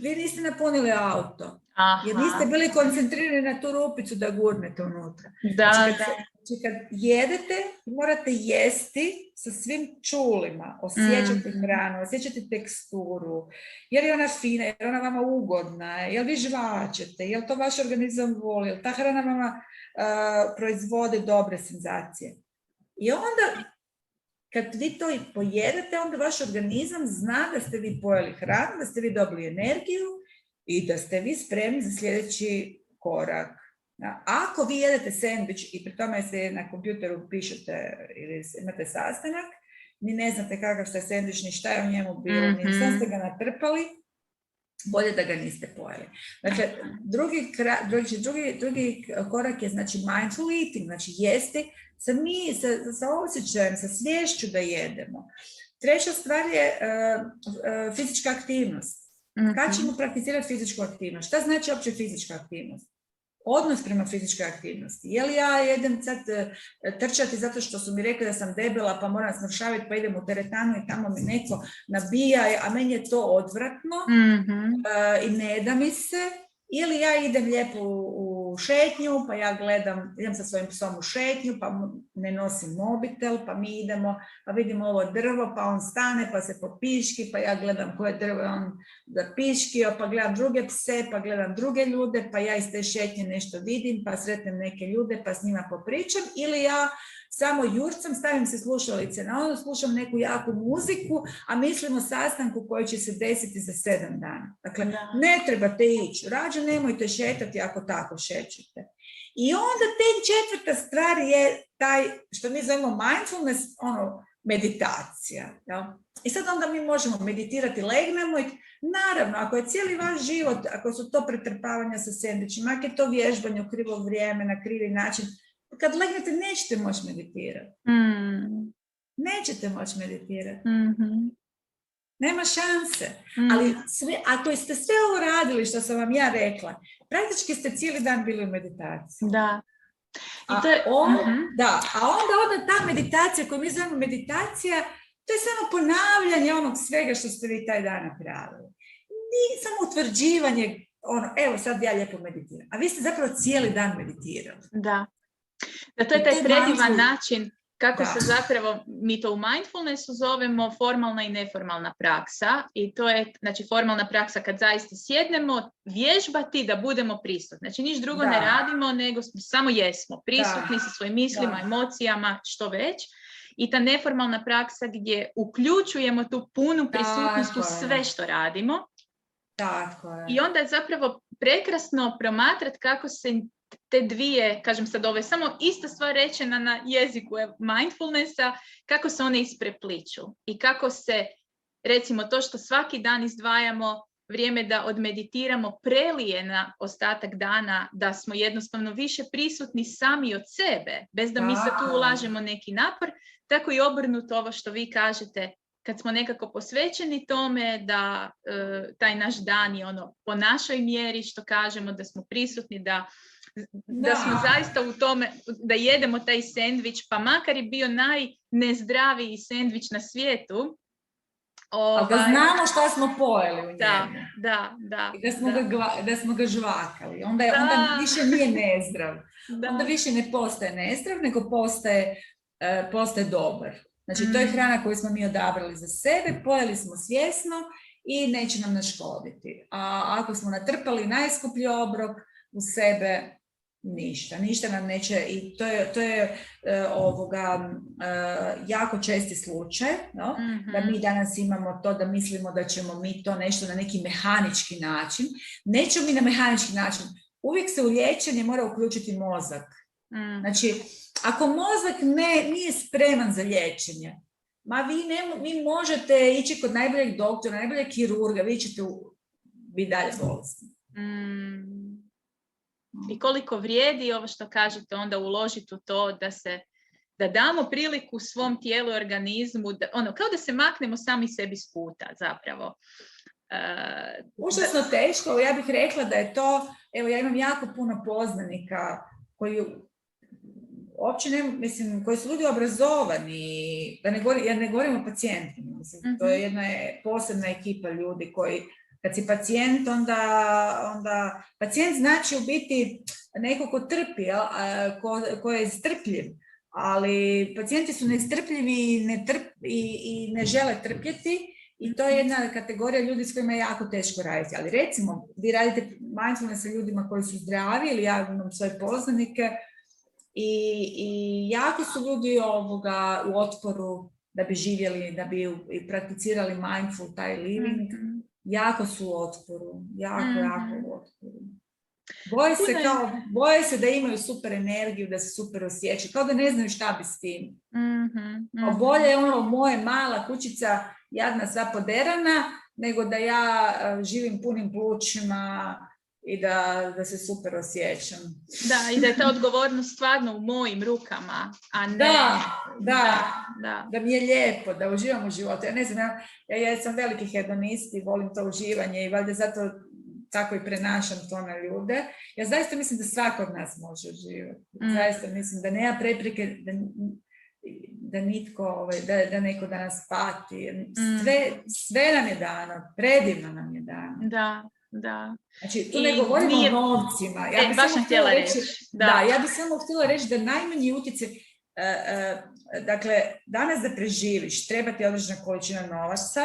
vi niste napunili auto. Jer niste bili koncentrirani na tu rupicu da gurnete unutra. Znači, kad jedete, morate jesti sa svim čulima, osjećati hranu, osjećati teksturu, jer je ona fina, jer je ona vama ugodna, jel vi žvačete, jel to vaš organizam voli, jel ta hrana vama proizvode dobre senzacije. I onda, kad vi to pojedete, onda vaš organizam zna da ste vi pojeli hranu, da ste vi dobili energiju i da ste vi spremni za sljedeći korak. Ako vi jedete sendvič i pri tome se na kompjuteru pišete ili imate sastanak, ni ne znate kakav ste sendvič, ni šta je u njemu bilo, ni sam ste ga natrpali, bolje da ga niste pojeli. Dakle, drugi korak je, znači, mindful eating, znači jesti sa osjećajem, sa sviješću da jedemo. Treća stvar je fizička aktivnost. Kad ćemo prakticirati fizičku aktivnost? Šta znači uopće fizička aktivnost? Odnos prema fizičkoj aktivnosti. Je li ja idem sad trčati zato što su mi rekli da sam debela pa moram smršaviti pa idem u teretanu i tamo mi neko nabija, a meni je to odvratno i ne da mi se. Ili ja idem lijepo u šetnju, pa ja idem sa svojim psom u šetnju, pa ne nosim mobitel, pa mi idemo, pa vidimo ovo drvo, pa on stane, pa se popiški, pa ja gledam koje drvo je on zapiškio, pa gledam druge pse, pa gledam druge ljude, pa ja iz te šetnje nešto vidim, pa sretnem neke ljude, pa s njima popričam, ili ja samo jurcam, stavim se slušalice na ono, slušam neku jaku muziku, a mislim o sastanku koji će se desiti za 7 dana. Dakle, ne trebate ići, rađe nemojte šetati ako tako šećete. I onda četvrta stvar je taj, što mi zovemo mindfulness, meditacija. Ja? I sad onda mi možemo meditirati, legnemo i naravno, ako je cijeli vaš život, ako su to pretrpavanja sa sendvičima, ako je to vježbanje u krivo vrijeme, na krivi način, kad legnete nećete moći meditirati. Nećete moći meditirati. Nema šanse. Ali ako ste sve ovo radili što sam vam ja rekla, praktički ste cijeli dan bili u meditaciji. Da. A onda ta meditacija koju mi zovemo meditacija, to je samo ponavljanje onog svega što ste vi taj dan napravili. Nije samo utvrđivanje, evo sad ja lijepo meditiram. A vi ste zapravo cijeli dan meditirali. Da, to je taj predivan način kako se zapravo, mi to u mindfulnessu zovemo formalna i neformalna praksa. I to je, znači, formalna praksa kad zaista sjednemo, vježbati da budemo prisutni. Znači, niš drugo ne radimo, nego samo jesmo prisutni sa svojim mislima, emocijama, što već. I ta neformalna praksa gdje uključujemo tu punu prisutnost u sve što radimo. Tako je. I onda je zapravo prekrasno promatrati kako se te dvije, kažem sad, ovo je samo ista stvar rečena na jeziku mindfulnessa, kako se one isprepliču i kako se, recimo, to što svaki dan izdvajamo vrijeme da odmeditiramo prelije na ostatak dana, da smo jednostavno više prisutni sami od sebe, bez da mi sad tu ulažemo neki napor, tako i obrnuto ovo što vi kažete, kad smo nekako posvećeni tome da taj naš dan je ono po našoj mjeri, što kažemo, da smo prisutni, da smo zaista u tome, da jedemo taj sendvič, pa makar je bio najnezdraviji sendvič na svijetu. Ali da znamo šta smo pojeli u njemu. Da. I da smo ga žvakali. Onda više nije nezdrav. Onda više ne postaje nezdrav, nego postaje dobar. Znači, to je hrana koju smo mi odabrali za sebe, pojeli smo svjesno i neće nam naškoditi. A ako smo natrpali najskuplji obrok u sebe, ništa nam neće. I to je jako česti slučaj, no? Da mi danas imamo to da mislimo da ćemo mi to nešto na neki mehanički način. Nećemo mi na mehanički način. Uvijek se u liječenje mora uključiti mozak. Znači, ako mozak nije spreman za liječenje, vi možete ići kod najboljeg doktora, najboljeg kirurga, vi ćete biti dalje bolesni. I koliko vrijedi ovo što kažete onda uložiti u to da damo priliku svom tijelu i organizmu, kao da se maknemo sami sebi s puta zapravo. Užasno teško, ja bih rekla da je to, evo ja imam jako puno poznanika koji uopće koji su ljudi obrazovani, ja ne govorim o pacijentima, to je jedna posebna ekipa ljudi koji, kad si pacijent, onda pacijent znači u biti neko ko trpi, ko je strpljiv, ali pacijenti su nestrpljivi i ne žele trpjeti. I to je jedna kategorija ljudi s kojima je jako teško raditi. Ali recimo, vi radite mindfulness sa ljudima koji su zdravi, ili ja imam svoje poznanike, i jako su ljudi u otporu da bi živjeli, da bi prakticirali mindful, taj living. Jako su u otporu, jako u otporu. Boje se da imaju super energiju, da se super osjećaju, kao da ne znaju šta bi s tim. Bolje je moje mala kućica, jadna sva poderana, nego da ja živim punim plućima i da se super osjećam. Da, i da je ta odgovornost stvarno u mojim rukama, a ne... Da mi je lijepo, da uživam u životu. Ja ne znam, ja sam veliki hedonist i volim to uživanje i valjda zato tako i prenašam to na ljude. Ja zaista mislim da svako od nas može uživati. Zaista mislim da nema prepreke da nitko, da neko da nas pati. Sve nam je dano, predivno nam je dano. Da. Znači, tu ne govorimo o novcima. Ja bih samo htjela reći, ja bih samo htjela reći da najmanji utjecaj, dakle, danas da preživiš treba ti određena količina novaca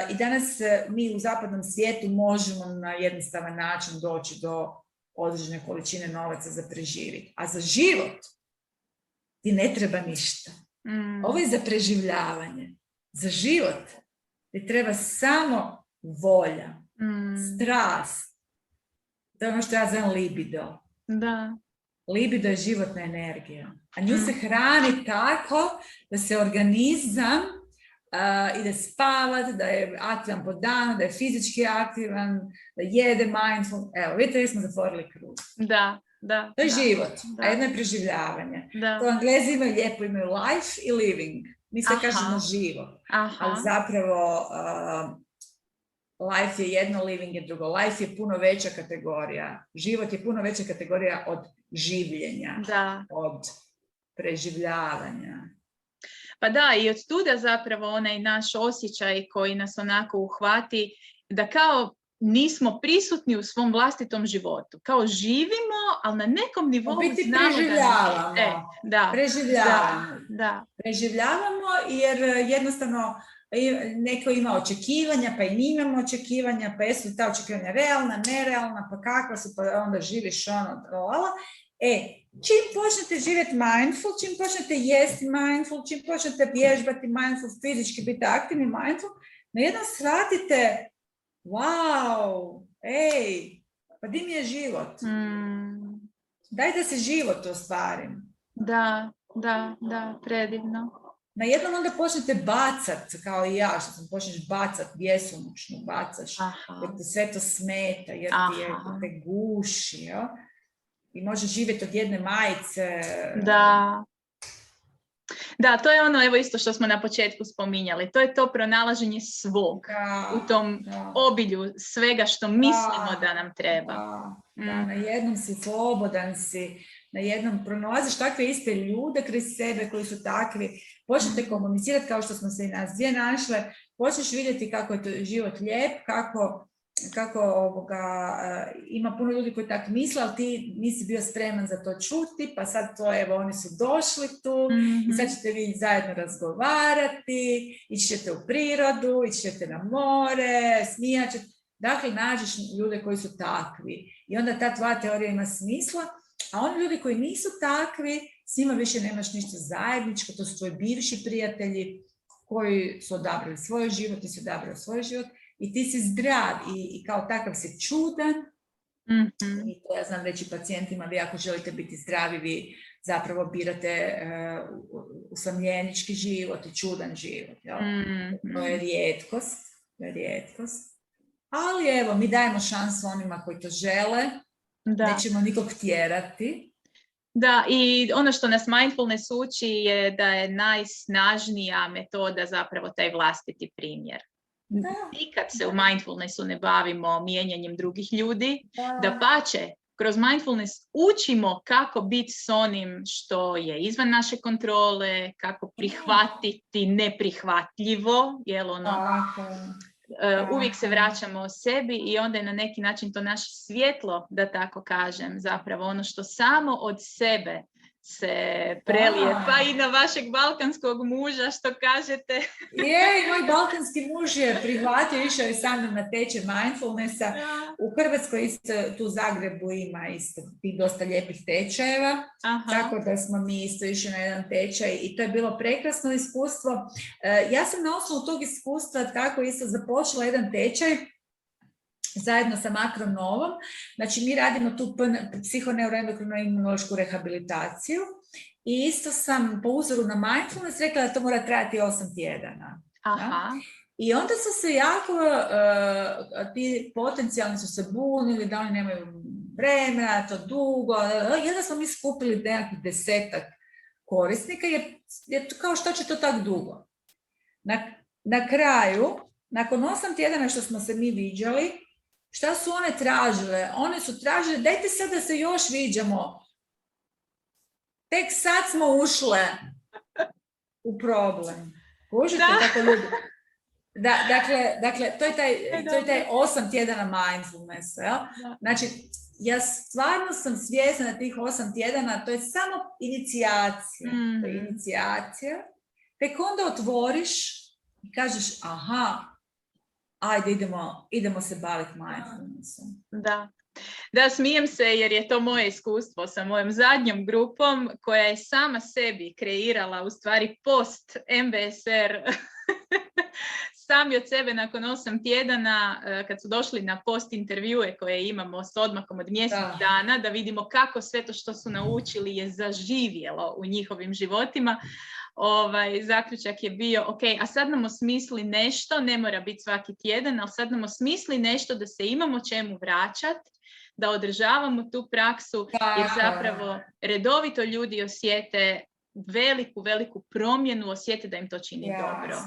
i danas mi u zapadnom svijetu možemo na jednostavan način doći do određene količine novaca za preživiti. A za život ti ne treba ništa. Ovo je za preživljavanje. Za život ti treba samo volja, strast. To je ono što ja zovem libido. Da. Libido je životna energija. A nju se hrani tako da se organizam ide spavat, da je aktivan po danu, da je fizički aktivan, da jede mindful. Evo, vidite, vi smo zatvorili krug. Da. To je život, a jedno je preživljavanje. To Anglezi imaju lijepo, imaju life i living. Mi se kažemo život. Ali zapravo life je jedno, living je drugo. Life je puno veća kategorija. Život je puno veća kategorija od življenja, od preživljavanja. Pa da, i od tuda zapravo onaj naš osjećaj koji nas onako uhvati, da kao nismo prisutni u svom vlastitom životu. Kao živimo, ali na nekom nivou znamo da preživljavamo. Preživljavamo jer jednostavno neko ima očekivanja, pa i mi imamo očekivanja, pa jesu ta očekivanja realna, nerealna, pa kakva su, pa onda živiš čim počnete živjeti mindful, čim počnete jesti mindful, čim počnete vježbati mindful, fizički biti aktivni mindful, na jednom shvatite, wow, pa di mi je život? Daj da se život ostvarim. Da, predivno. Na jednom onda počnete bacat, kao i ja, što sam počneš bacat, bjesomučno bacaš, jer te sve to smeta, jer te guši, jo? I možeš živjeti od jedne majice. Da. Da, to je ono, evo isto što smo na početku spominjali. To je to pronalaženje svog u tom obilju svega što mislimo da nam treba. Na jednom si slobodan si, na jednom pronalaziš takve iste ljude kroz sebe koji su takvi. Počnete komunicirati kao što smo se i nas dvije našle. Počneš vidjeti kako je to život lijep, kako ima puno ljudi koji tako misle, ali ti nisi bio spreman za to čuti, pa sad to, evo, oni su došli tu i sad ćete vi zajedno razgovarati, ići ćete u prirodu, ići ćete na more, smijat ćete. Dakle, nađeš ljude koji su takvi i onda ta tvoja teorija ima smisla, a oni ljudi koji nisu takvi, s njima više nemaš ništa zajedničko, to su tvoji bivši prijatelji koji su odabrali svoj život, ti si odabrao svoj život, i ti si zdrav i kao takav si čudan. I to ja znam reći pacijentima, vi ako želite biti zdravi, vi zapravo birate usamljenički život i čudan život. Jel? To je rijetkost. Ali evo, mi dajemo šansu onima koji to žele, nećemo nikog tjerati. Da, i ono što nas mindfulness uči je da je najsnažnija metoda zapravo taj vlastiti primjer. Nikad se u mindfulnessu ne bavimo mijenjanjem drugih ljudi, dapače, kroz mindfulness učimo kako biti s onim što je izvan naše kontrole, kako prihvatiti neprihvatljivo, jel ono, uvijek se vraćamo sebi i onda je na neki način to naše svjetlo, da tako kažem, zapravo ono što samo od sebe se prelije, pa i na vašeg balkanskog muža, što kažete. Moj balkanski muž je prihvatio, išao je sa mnom na tečaj mindfulnessa. U Hrvatskoj isto, tu u Zagrebu ima isto tih dosta lijepih tečajeva, tako da smo mi isto išli na jedan tečaj i to je bilo prekrasno iskustvo. Ja sam na osnovu tog iskustva tako isto započela jedan tečaj zajedno sa Makrom Novom. Znači, mi radimo tu psihoneuroendokrino-imunološku rehabilitaciju i isto sam po uzoru na mindfulness rekla da to mora trajati 8 tjedana. I onda su se jako, ti potencijalni su se bunili da oni nemaju vremena, to dugo. Jedna smo mi skupili nekakvih 10-ak korisnika, jer kao što će to tako dugo. Na kraju, nakon 8 tjedana što smo se mi viđali, šta su one tražile? One su tražile, dajte sad da se još viđamo. Tek sad smo ušle u problem. Kužite tako ljudi? Dakle, to je taj 8 tjedana mindfulness. Ja? Znači, ja stvarno sam svjesna da tih 8 tjedana, to je samo inicijacija. To je inicijacija. Tek onda otvoriš i kažeš, aha, ajde, idemo se baviti mindfulnessom. Da, smijem se jer je to moje iskustvo sa mojom zadnjom grupom koja je sama sebi kreirala u stvari post MBSR sami od sebe nakon 8 tjedana kad su došli na post intervjue koje imamo s odmakom od mjesec dana da vidimo kako sve to što su naučili je zaživjelo u njihovim životima. Zaključak je bio, ok, a sad nam osmisli nešto, ne mora biti svaki tjedan, ali sad nam osmisli nešto da se imamo čemu vraćati, da održavamo tu praksu, jer zapravo redovito ljudi osjete veliku promjenu, osjete da im to čini dobro.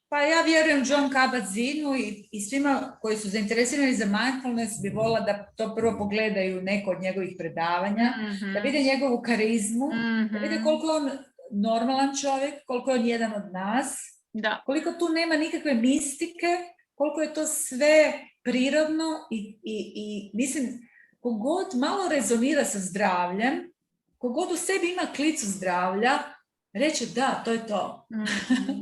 Pa ja vjerujem Jon Kabat-Zinu i svima koji su zainteresirani za mindfulness bi volila da to prvo pogledaju neko od njegovih predavanja, da vide njegovu karizmu, da vide koliko on normalan čovjek, koliko je on jedan od nas, koliko tu nema nikakve mistike, koliko je to sve prirodno i mislim, kogod malo rezonira sa zdravljem, kogod u sebi ima klicu zdravlja, reče da, to je to.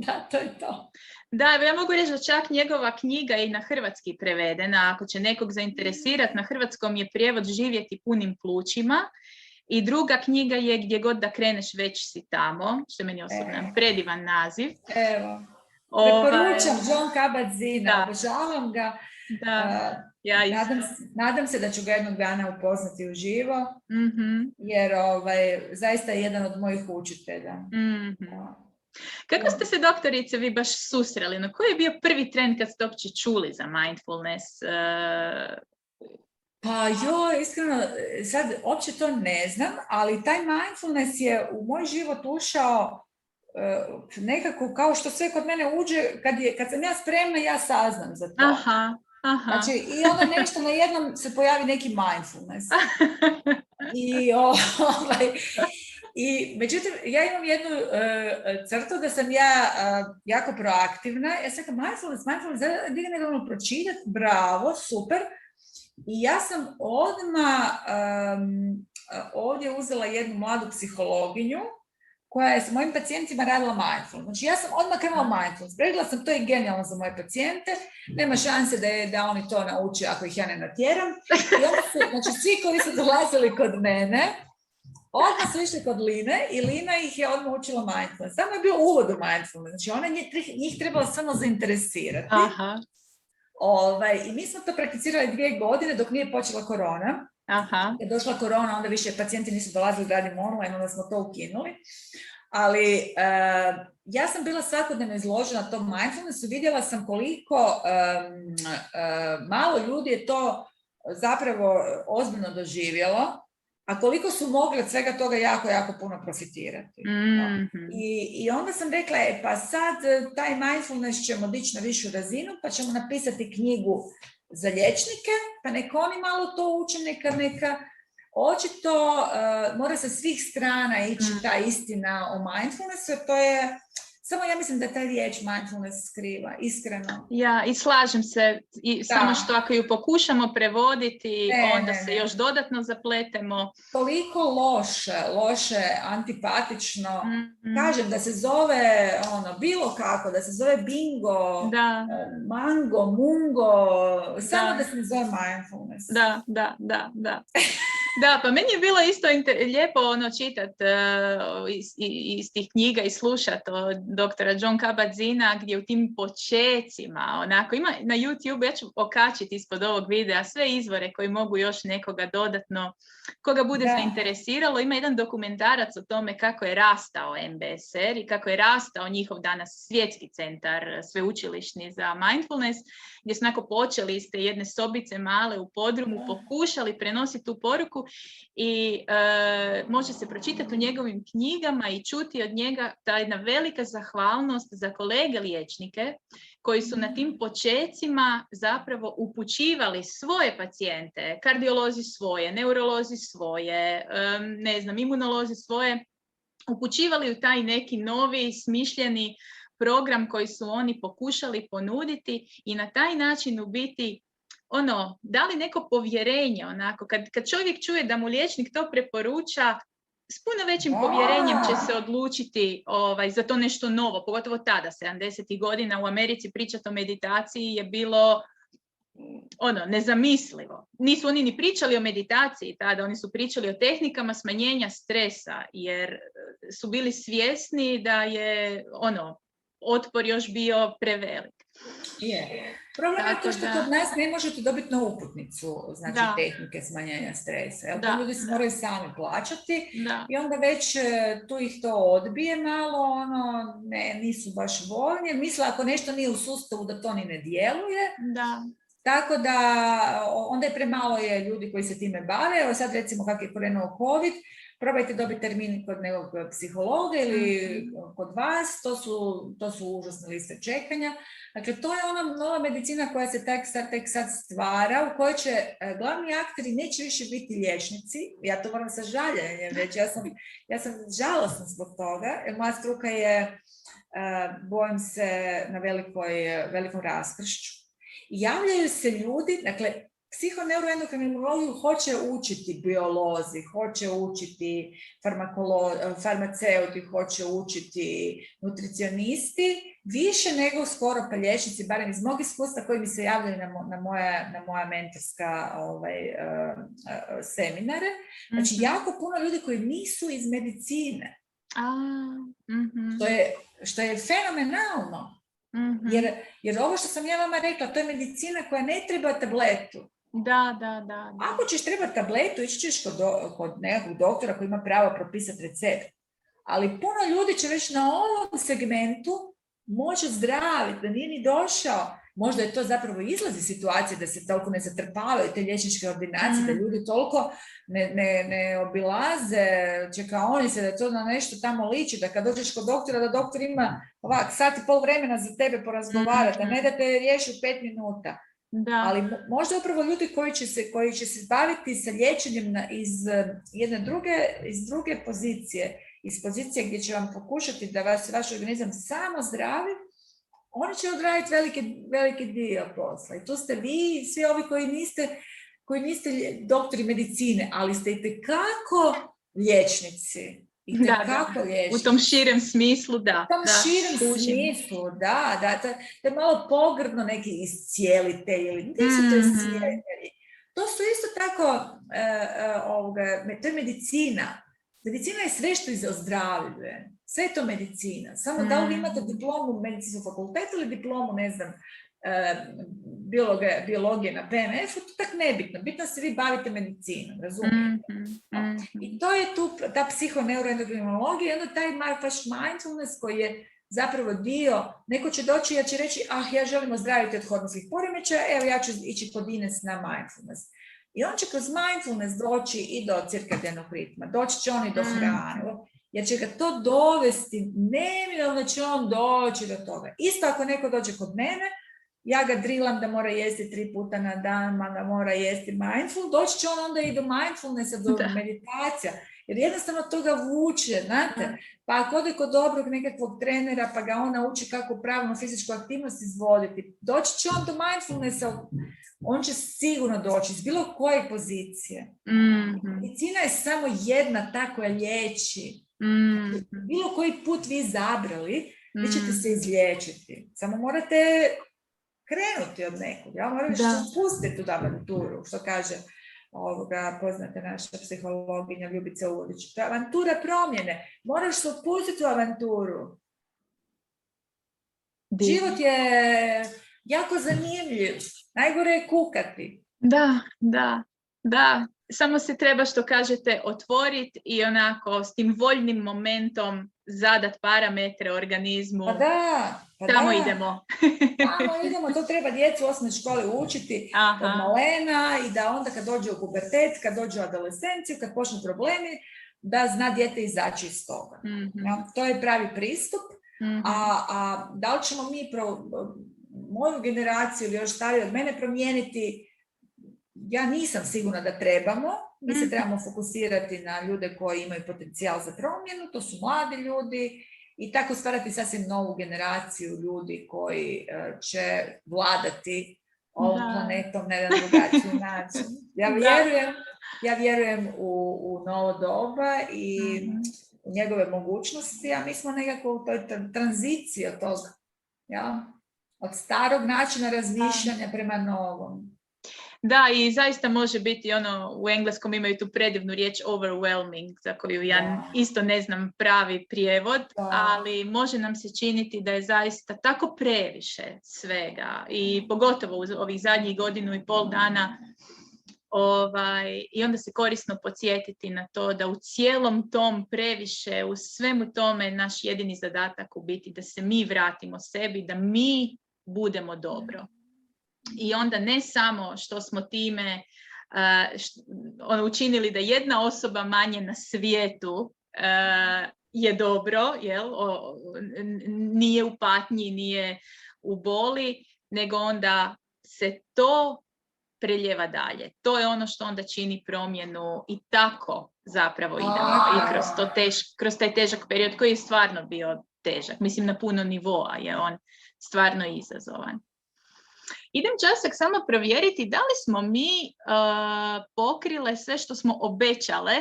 Da, to je to. Da, ja mogu reći da čak njegova knjiga je i na hrvatski prevedena. Ako će nekog zainteresirati, na hrvatskom je prijevod Živjeti punim plućima. I druga knjiga je Gdje god da kreneš već si tamo, što je meni osobno predivan naziv. Evo, preporučam Jon Kabat-Zina, obožavam ga. Nadam se da ću ga jednog dana upoznati uživo, jer zaista je jedan od mojih učitelja. Kako ste se, doktorice, vi baš susreli? No, koji je bio prvi tren kad ste uopće čuli za mindfulness? Pa iskreno, sad uopće to ne znam, ali taj mindfulness je u moj život ušao nekako kao što sve kod mene uđe, kad sam ja spremna, ja saznam za to. Aha. Znači, i onda nešto na jednom se pojavi neki mindfulness. I međutim, ja imam jednu crtu da sam ja jako proaktivna. Ja sam rekao, mindfulness, gdje ne da pročitati, bravo, super. I ja sam odmah ovdje uzela jednu mladu psihologinju koja je s mojim pacijentima radila mindfulness. Znači, ja sam odmah krenula mindfulness. Pregledala sam, to je genijalno za moje pacijente. Nema šanse da oni to nauče ako ih ja ne natjeram. I onda su, znači, svi koji su dolazili kod mene, odmah su išli kod Line i Lina ih je odmah učila mindfulness. Samo je bio uvod u mindfulness. Znači, ona njih trebala samo zainteresirati. Aha. I mi smo to prakticirali 2 godine dok nije počela korona. Aha. Je došla korona, onda više pacijenti nisu dolazili da radimo online, onda smo to ukinuli. Ali ja sam bila svakodnevno izložena tom mindfulnessu, vidjela sam koliko malo ljudi je to zapravo ozbiljno doživjelo, a koliko su mogli od svega toga jako, jako puno profitirati. Mm-hmm. I onda sam rekla, pa sad taj mindfulness ćemo dići na višu razinu, pa ćemo napisati knjigu za liječnike, pa neka oni malo to uče, neka očito mora sa svih strana ići ta istina o mindfulnessu, jer to je, samo ja mislim da taj riječ mindfulness skriva, iskreno. Ja, i slažem se, i samo što ako ju pokušamo prevoditi, onda se još dodatno zapletemo. Toliko loše, antipatično, kažem da se zove bilo kako, da se zove bingo, mango, mungo, samo da se ne zove mindfulness. Da. Da, pa meni je bilo isto lijepo čitati iz tih knjiga i slušati od doktora John Kabat-Zina, gdje u tim počecima, onako, ima na YouTube, ja ću okačiti ispod ovog videa sve izvore koji mogu još nekoga dodatno, koga bude zainteresiralo. Ima jedan dokumentarac o tome kako je rastao MBSR i kako je rastao njihov danas svjetski centar sveučilišni za mindfulness, gdje su onako počeli iz te jedne sobice male u podrumu, pokušali prenositi tu poruku i može se pročitati u njegovim knjigama i čuti od njega ta jedna velika zahvalnost za kolege liječnike koji su na tim počecima zapravo upućivali svoje pacijente, kardiolozi svoje, neurolozi svoje, imunolozi svoje, upućivali u taj neki novi, smišljeni program koji su oni pokušali ponuditi i na taj način u biti dali neko povjerenje, onako, kad čovjek čuje da mu liječnik to preporuča, s puno većim povjerenjem će se odlučiti za to nešto novo, pogotovo tada, 70. godina u Americi pričati o meditaciji je bilo nezamislivo. Nisu oni ni pričali o meditaciji tada, oni su pričali o tehnikama smanjenja stresa, jer su bili svjesni da je otpor još bio prevelik. Problem je to što kod nas ne možete dobiti na uputnicu, znači tehnike smanjenja stresa. To ljudi se moraju sami plaćati i onda već tu ih to odbije malo, nisu baš voljni, misle ako nešto nije u sustavu da to ni ne djeluje. Tako da onda je premalo ljudi koji se time bave. Evo sad recimo kako je krenuo COVID, probajte dobiti termin kod nekog psihologa ili kod vas, to su užasne liste čekanja. Dakle, to je ona nova medicina koja se tek sad stvara, u kojoj će glavni akteri neće više biti liječnici. Ja to moram sa žaljenjem reći, ja sam žalosna zbog toga, jer moja struka je, bojim se, na velikom raskršću. Javljaju se ljudi, dakle, psihoneuroendokrinologiju hoće učiti biolozi, hoće učiti farmaceuti, hoće učiti nutricionisti, više nego skoro pa liječnici, barem iz mog iskustva koji mi se javljaju na moja mentorska seminare. Znači, jako puno ljudi koji nisu iz medicine, što je fenomenalno. Jer ovo što sam ja vama rekla, to je medicina koja ne treba tabletu. Da. Ako ćeš trebati tabletu, ići ćeš kod nekog doktora koji ima pravo propisati recept. Ali puno ljudi će već na ovom segmentu moći zdraviti, da nije ni došao. možda je to zapravo izlazi situacije da se toliko ne zatrpavaju te liječničke ordinacije, da ljudi toliko ne obilaze čekaonice, da to na nešto tamo liči, da kad dođeš kod doktora, da doktor ima ovak sat i pol vremena za tebe porazgovarati, a ne da te riješi u 5 minuta. Da. Ali možda upravo ljudi koji će se baviti sa liječenjem iz druge pozicije, iz pozicije gdje će vam pokušati da vaš organizam samo zdravi, oni će odraditi veliki dio posla. I tu ste vi i svi ovi koji niste doktori medicine, ali ste itekako liječnici. U tom širem smislu, da. U tom širem smislu, da. To je malo pogrdno neki iscijelitelji. Nisu to iscijelitelji. To su isto tako, to je medicina. Medicina je sve što ozdravljuje. Sve je to medicina. Samo da li imate diplomu medicinskog fakulteta ili diplomu, ne znam, biologije na PMF-u, to tak nebitno. Bitno se vi bavite medicinom, razumijete? I to je tu ta psihoneuroendokrinologija i onda taj vaš mindfulness koji je zapravo dio, neko će doći i će reći, ja želim ozdraviti od hormonskih poremećaja, evo ja ću ići kod Ines na mindfulness. I on će kroz mindfulness doći i do cirkadijanog ritma, doći će on i do hrane, jer će ga to dovesti, neminovno će on doći do toga. Isto ako neko dođe kod mene, ja ga drilam da mora jesti 3 puta na dan, da mora jesti mindful, doći će on onda i do mindfulnessa, do meditacija, jer jednostavno toga vuče, znate. Pa ako ode kod dobrog nekakvog trenera, pa ga on nauči kako pravilno fizičku aktivnost izvoditi, doći će on do mindfulnessa, on će sigurno doći iz bilo koje pozicije. Medicina je samo jedna ta koja liječi. Bilo koji put vi izabrali, vi ćete se izliječiti. Samo morate krenuti od nekog. Morate spustiti tu avanturu, što kaže poznate naša psihologinja Ljubica Ulić. To je avantura promjene. Moraš se upustiti u avanturu. Život je jako zanimljiv. Najgore je kukati. Da. Samo se treba, što kažete, otvoriti i onako s tim voljnim momentom zadat parametre organizmu. Tamo idemo. Tamo idemo, to treba djecu u osnovnoj školi učiti od malena i da onda kad dođe u pubertet, kad dođe u adolescenciju, kad počnu problemi, da zna dijete izaći iz toga. To je pravi pristup. A da li ćemo mi moju generaciju ili još starije od mene promijeniti? Ja nisam sigurna da trebamo. Mi se trebamo fokusirati na ljude koji imaju potencijal za promjenu, to su mladi ljudi, i tako stvarati sasvim novu generaciju ljudi koji će vladati ovom planetom na jedan drugačiji način. Ja vjerujem u novo doba i u njegove mogućnosti, a mi smo nekako u toj tranziciji od toga. Od starog načina razmišljanja prema novom. Da, i zaista može biti u engleskom imaju tu predivnu riječ overwhelming, za koju ja isto ne znam pravi prijevod, ali može nam se činiti da je zaista tako previše svega i pogotovo u ovih zadnjih 1.5 dana i onda se korisno podsjetiti na to da u cijelom tom previše, u svemu tome naš jedini zadatak u biti da se mi vratimo sebi, da mi budemo dobro. I onda ne samo što smo time učinili da jedna osoba manje na svijetu je dobro, nije u patnji, nije u boli, nego onda se to preljeva dalje. To je ono što onda čini promjenu i tako zapravo idemo i kroz taj težak period koji je stvarno bio težak. Mislim, na puno nivoa je on stvarno izazovan. Idem časak samo provjeriti da li smo mi pokrile sve što smo obećale.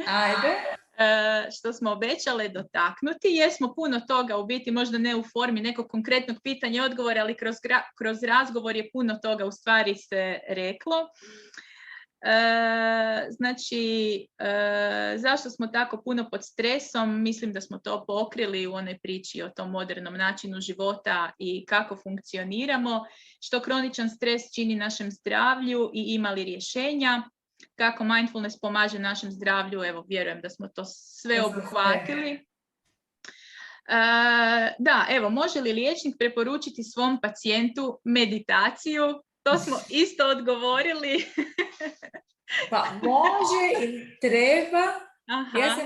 Ajde. Što smo obećale dotaknuti. Jesmo puno toga, u biti možda ne u formi nekog konkretnog pitanja i odgovora, ali kroz razgovor je puno toga u stvari se reklo. Zašto smo tako puno pod stresom? Mislim da smo to pokrili u onoj priči o tom modernom načinu života i kako funkcioniramo, što kroničan stres čini našem zdravlju i ima li rješenja, kako mindfulness pomaže našem zdravlju. Evo, vjerujem da smo to sve obuhvatili. Da, evo, može li liječnik preporučiti svom pacijentu meditaciju? To smo isto odgovorili. Pa može i treba. Aha. Ja sam,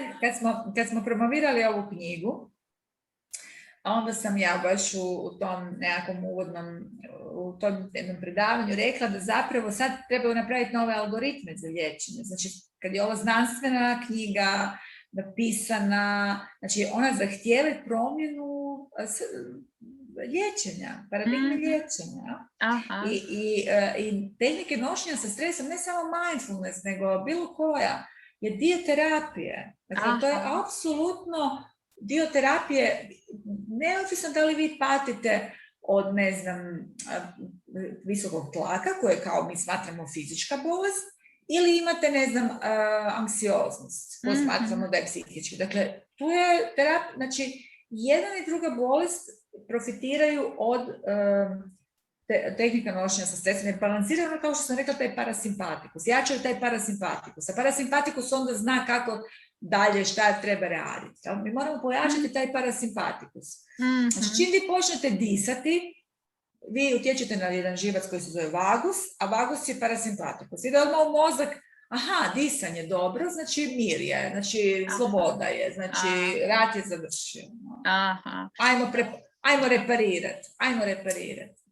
kad smo promovirali ovu knjigu, a onda sam ja baš u tom nekakvom u tom jednom predavanju rekla da zapravo sad trebaju napraviti nove algoritme za liječenje. Znači, kad je ovo znanstvena knjiga napisana, znači ona zahtijeva promjenu liječenja, paradigme liječenja. I tehnike nošenja sa stresom, ne samo mindfulness, nego bilo koja, je dio terapije. Dakle, to je apsolutno dio terapije, neovisno da li vi patite od, ne znam, visokog tlaka, koje kao mi smatramo fizička bolest, ili imate, ne znam, anksioznost, koju smatramo da je psihički. Dakle, tu je terapija, znači, jedna i druga bolest profitiraju od tehnika nošenja sa stresom, jer balansirano, kao što sam rekla, taj parasimpatikus. Jačaju taj parasimpatikus. A parasimpatikus onda zna kako dalje šta treba raditi. Mi moramo pojačati taj parasimpatikus. Znači, čim vi počnete disati, vi utječete na jedan živac koji se zove vagus, a vagus je parasimpatikus. Ide odmah u mozak, aha, disanje dobro, znači mir je, znači sloboda je, znači rat je završio. Ajmo reparirati.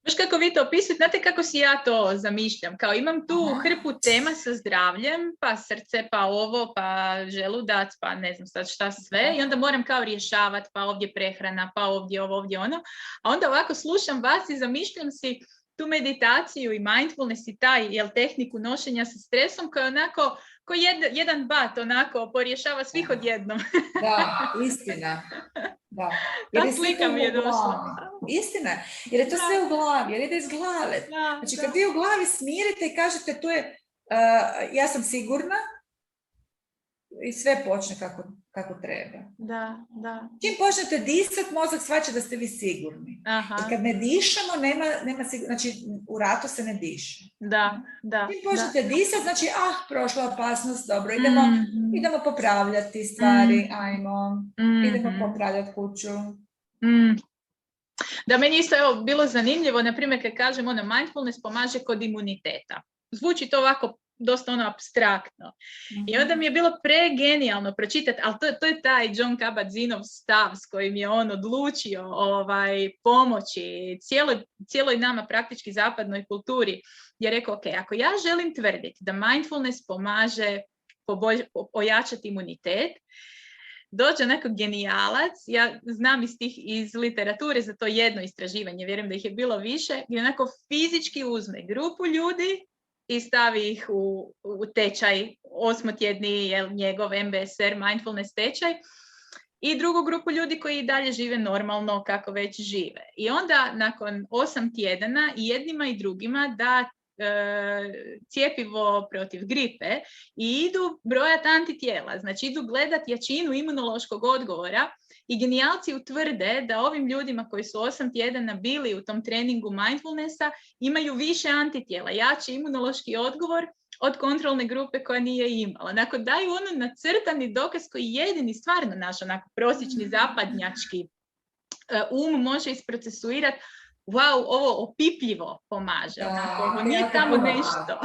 Baš kako vi to opisujete, znate kako si ja to zamišljam? Kao imam tu hrpu tema sa zdravljem, pa srce, pa ovo, pa želudac, pa ne znam sad šta sve. I onda moram kao rješavati, pa ovdje prehrana, pa ovdje ovo, ovdje ono. A onda ovako slušam vas i zamišljam si tu meditaciju i mindfulness i tehniku nošenja sa stresom koja je onako, ko jedan bat onako porješava svih odjednom. Da, istina. Da. Ta slika mi je došla. Istina, jer je to sve u glavi, jer ide iz glave. Znači, kad vi u glavi smirite i kažete to je, ja sam sigurna, i sve počne kako treba. Da. Čim počnete disati, mozak shvaća da ste vi sigurni. I kad ne dišemo, nema znači u ratu se ne diše. Da. Čim počnete disati, znači, prošla opasnost, dobro, idemo popravljati stvari, idemo popravljati kuću. Da, meni isto bilo zanimljivo, na primjer, kad kažem mindfulness pomaže kod imuniteta. Zvuči to ovako dosta apstraktno. I onda mi je bilo pregenijalno pročitati, ali to je taj Jon Kabat-Zinnov stav s kojim je on odlučio pomoći cijeloj nama praktički zapadnoj kulturi. Je rekao, ok, ako ja želim tvrditi da mindfulness pomaže ojačati imunitet, dođe neko genijalac, ja znam iz literature za to jedno istraživanje, vjerujem da ih je bilo više, gdje onako fizički uzme grupu ljudi i stavi ih u tečaj, 8-tjedni njegov MBSR, mindfulness tečaj, i drugu grupu ljudi koji i dalje žive normalno kako već žive. I onda nakon 8 tjedana i jednima i drugima da cjepivo protiv gripe i idu brojati antitijela, znači idu gledati jačinu imunološkog odgovora. I genijalci utvrde da ovim ljudima koji su 8 tjedana bili u tom treningu mindfulnessa imaju više antitijela, jači imunološki odgovor od kontrolne grupe koja nije imala. Dakle, daju nacrtani dokaz koji jedini stvarno naš prosječni zapadnjački može isprocesuirati. Wow, ovo opipljivo pomaže. Ovo nije tamo nešto.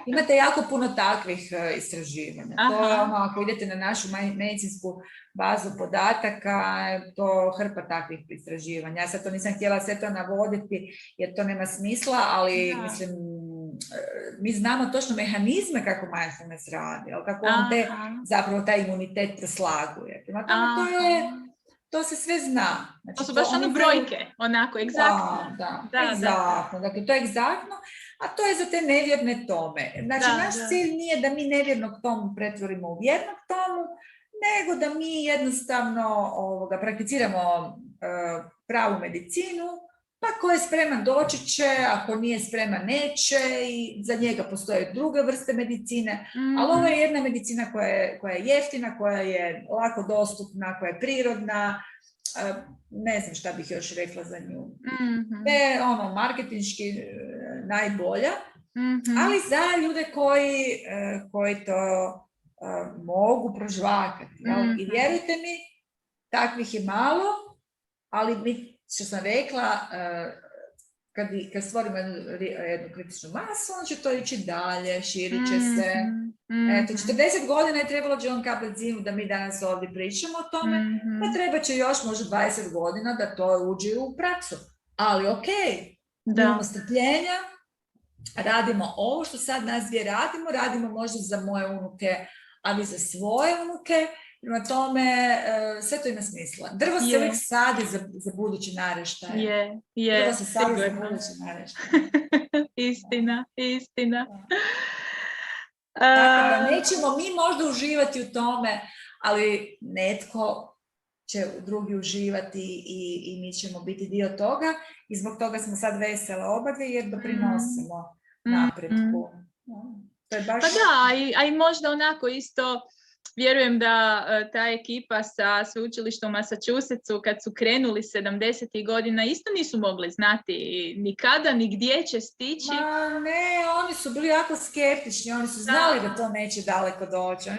Imate jako puno takvih istraživanja. To je ako idete na našu medicinsku bazu podataka, to hrpa takvih istraživanja. Ja sad to nisam htjela sve to navoditi jer to nema smisla, ali mislim, mi znamo točno mehanizme kako mindfulness radi, kako on zapravo taj imunitet preslaguje. Prema tome, to se sve zna. Znači, to su baš brojke, onako, egzaktno. Egzaktno. Dakle, to je egzaktno, a to je za te nevjerne tome. Znači, naš cilj nije da mi nevjernog tomu pretvorimo u vjernog tomu, nego da mi jednostavno prakticiramo pravu medicinu, pa ko je spreman doći će, ako nije spreman neće, i za njega postoje druge vrste medicine, ali ovo je jedna medicina koja je jeftina, koja je lako dostupna, koja je prirodna, ne znam šta bih još rekla za nju. Ne, marketinški najbolja, ali za ljude koji to mogu prožvakati. I vjerujte mi, takvih je malo, ali mi, što sam rekla, kad stvorimo jednu kritičnu masu, on će to ići dalje, širit će se. Eto, 40 godina je trebalo John Kabat-Zinn da mi danas ovdje pričamo o tome, pa treba će još možda 20 godina da to uđe u praksu. Ali imamo strpljenja, radimo ovo što sad nas dvije radimo možda za moje unuke, a vi za svoje unuke. Prema tome, sve to ima smisla. Drvo se uvijek sadi za budući naraštaje. Drvo se sadi za budući naraštaje. Istina. Tako da nećemo mi možda uživati u tome, ali netko će drugi uživati i mi ćemo biti dio toga. I zbog toga smo sad vesele obadve jer doprinosimo napretku. To je baš... Pa da, a i možda onako isto... Vjerujem da ta ekipa sa sveučilišta u Massachusettsu kad su krenuli 70. godina isto nisu mogli znati ni kada, ni gdje će stići. Ma ne, oni su bili jako skeptični, oni su znali da to neće daleko doći.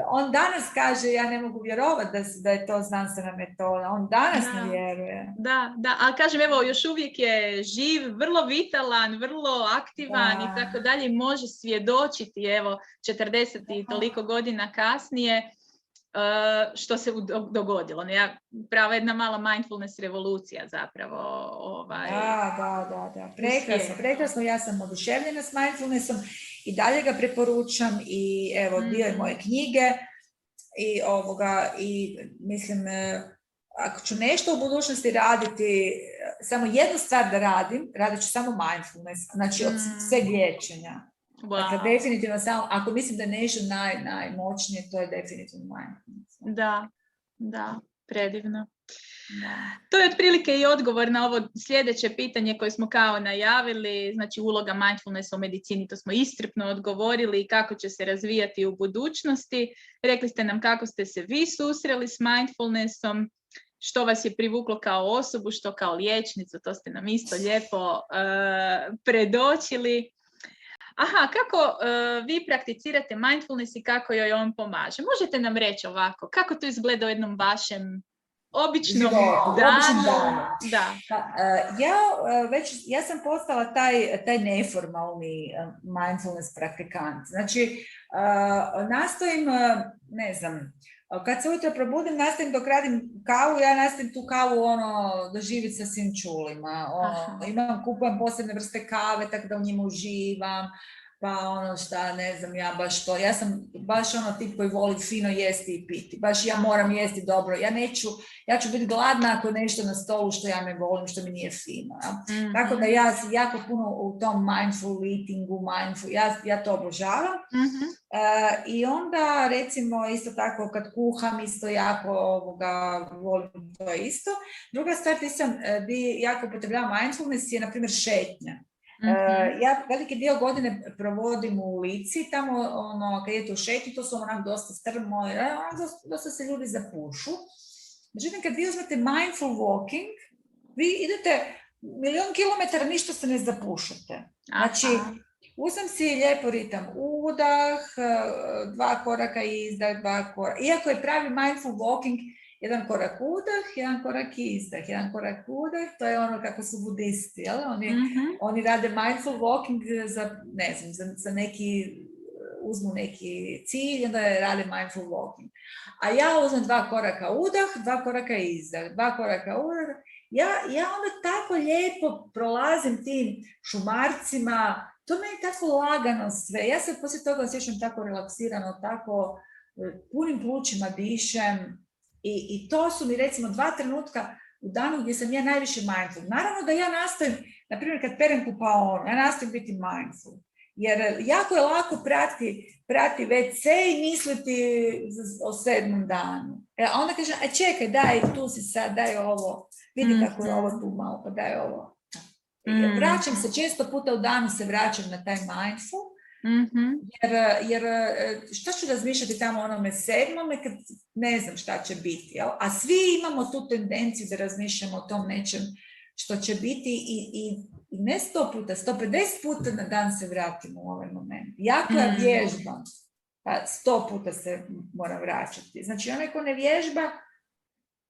On danas kaže, ja ne mogu vjerovati da je to znanstvena metoda, on danas ne vjeruje. Da, ali kažem, evo, još uvijek je živ, vrlo vitalan, vrlo aktivan i tako dalje, može svjedočiti, evo, 40 i toliko godina kasnije, što se dogodilo. Prava jedna mala mindfulness revolucija zapravo. Da. Prekrasno. Ja sam oduševljena s mindfulnessom i dalje ga preporučam i evo, dio je moje knjige i mislim, ako ću nešto u budućnosti raditi, samo jednu stvar da radit ću samo mindfulness, znači od sveg liječenja. Wow. Dakle, definitivno samo, ako mislim da je nešto najmoćnije, to je definitivno mindfulness. Da, predivno. Da. To je otprilike i odgovor na ovo sljedeće pitanje koje smo kao najavili, znači uloga mindfulnessa u medicini, to smo iscrpno odgovorili i kako će se razvijati u budućnosti. Rekli ste nam kako ste se vi susreli s mindfulnessom, što vas je privuklo kao osobu, što kao liječnicu, to ste nam isto lijepo predočili. Kako vi prakticirate mindfulness i kako joj on pomaže? Možete nam reći ovako, kako to izgleda u jednom vašem običnom danu? Da. Ja sam postala taj neformalni mindfulness praktikant. Znači, nastojim, kad se ujutro probudim, nastavim dok radim kavu, ja nastavim tu kavu doživjeti sa svim čulima. Kupujem posebne vrste kave, tako da u njima uživam, pa ja sam baš tip koji voli fino jesti i piti. Baš ja moram jesti dobro. Ja ću biti gladna ako je nešto na stolu što ja ne volim, što mi nije fino. Ja? Tako da ja jako puno u tom mindful eatingu, ja to obožavam. I onda recimo isto tako kad kuham isto jako volim to isto. Druga stvar di jako upotrebljavam mindfulness je na primjer šetnja. Ja veliki dio godine provodim u Lici, tamo kad idete u šetnju, to su onak dosta strmo, dosta se ljudi zapušu. Međutim, kad vi uzmete mindful walking, vi idete 1.000.000 kilometara, ništa se ne zapušate. Znači, uzmem si lijepo ritam udah, 2 koraka izdah, 2 koraka. Iako je pravi mindful walking, 1 korak udah, 1 korak izdah, 1 korak udah, to je kako su budisti, jel? Oni rade mindful walking za neki, uzmu neki cilj, onda rade mindful walking. A ja uzmem 2 koraka udah, 2 koraka izdah, 2 koraka udah. Ja onda tako lijepo prolazim tim šumarcima, to meni tako lagano sve. Ja se poslije toga osjećam tako relaksirano, tako punim plućima dišem. I to su mi recimo 2 trenutka u danu gdje sam ja najviše mindful. Naravno da ja nastojim, na primjer kad perem kupaonu, ja nastojim biti mindful. Jer jako je lako prati WC i misliti o 7. danu. A onda kažem, čekaj, daj, tu si sad, daj ovo. Vidi kako je ovo tu malo, pa daj ovo. Vraćam se, često puta u danu se vraćam na taj mindful. Jer što ću razmišljati tamo o onome 7. kad ne znam šta će biti, jel? A svi imamo tu tendenciju da razmišljamo o tom nečem što će biti i ne 100 puta, 150 puta na dan se vratimo u ovaj moment. Jako ja vježbam, pa 100 puta se mora vraćati. Znači onaj ko ne vježba,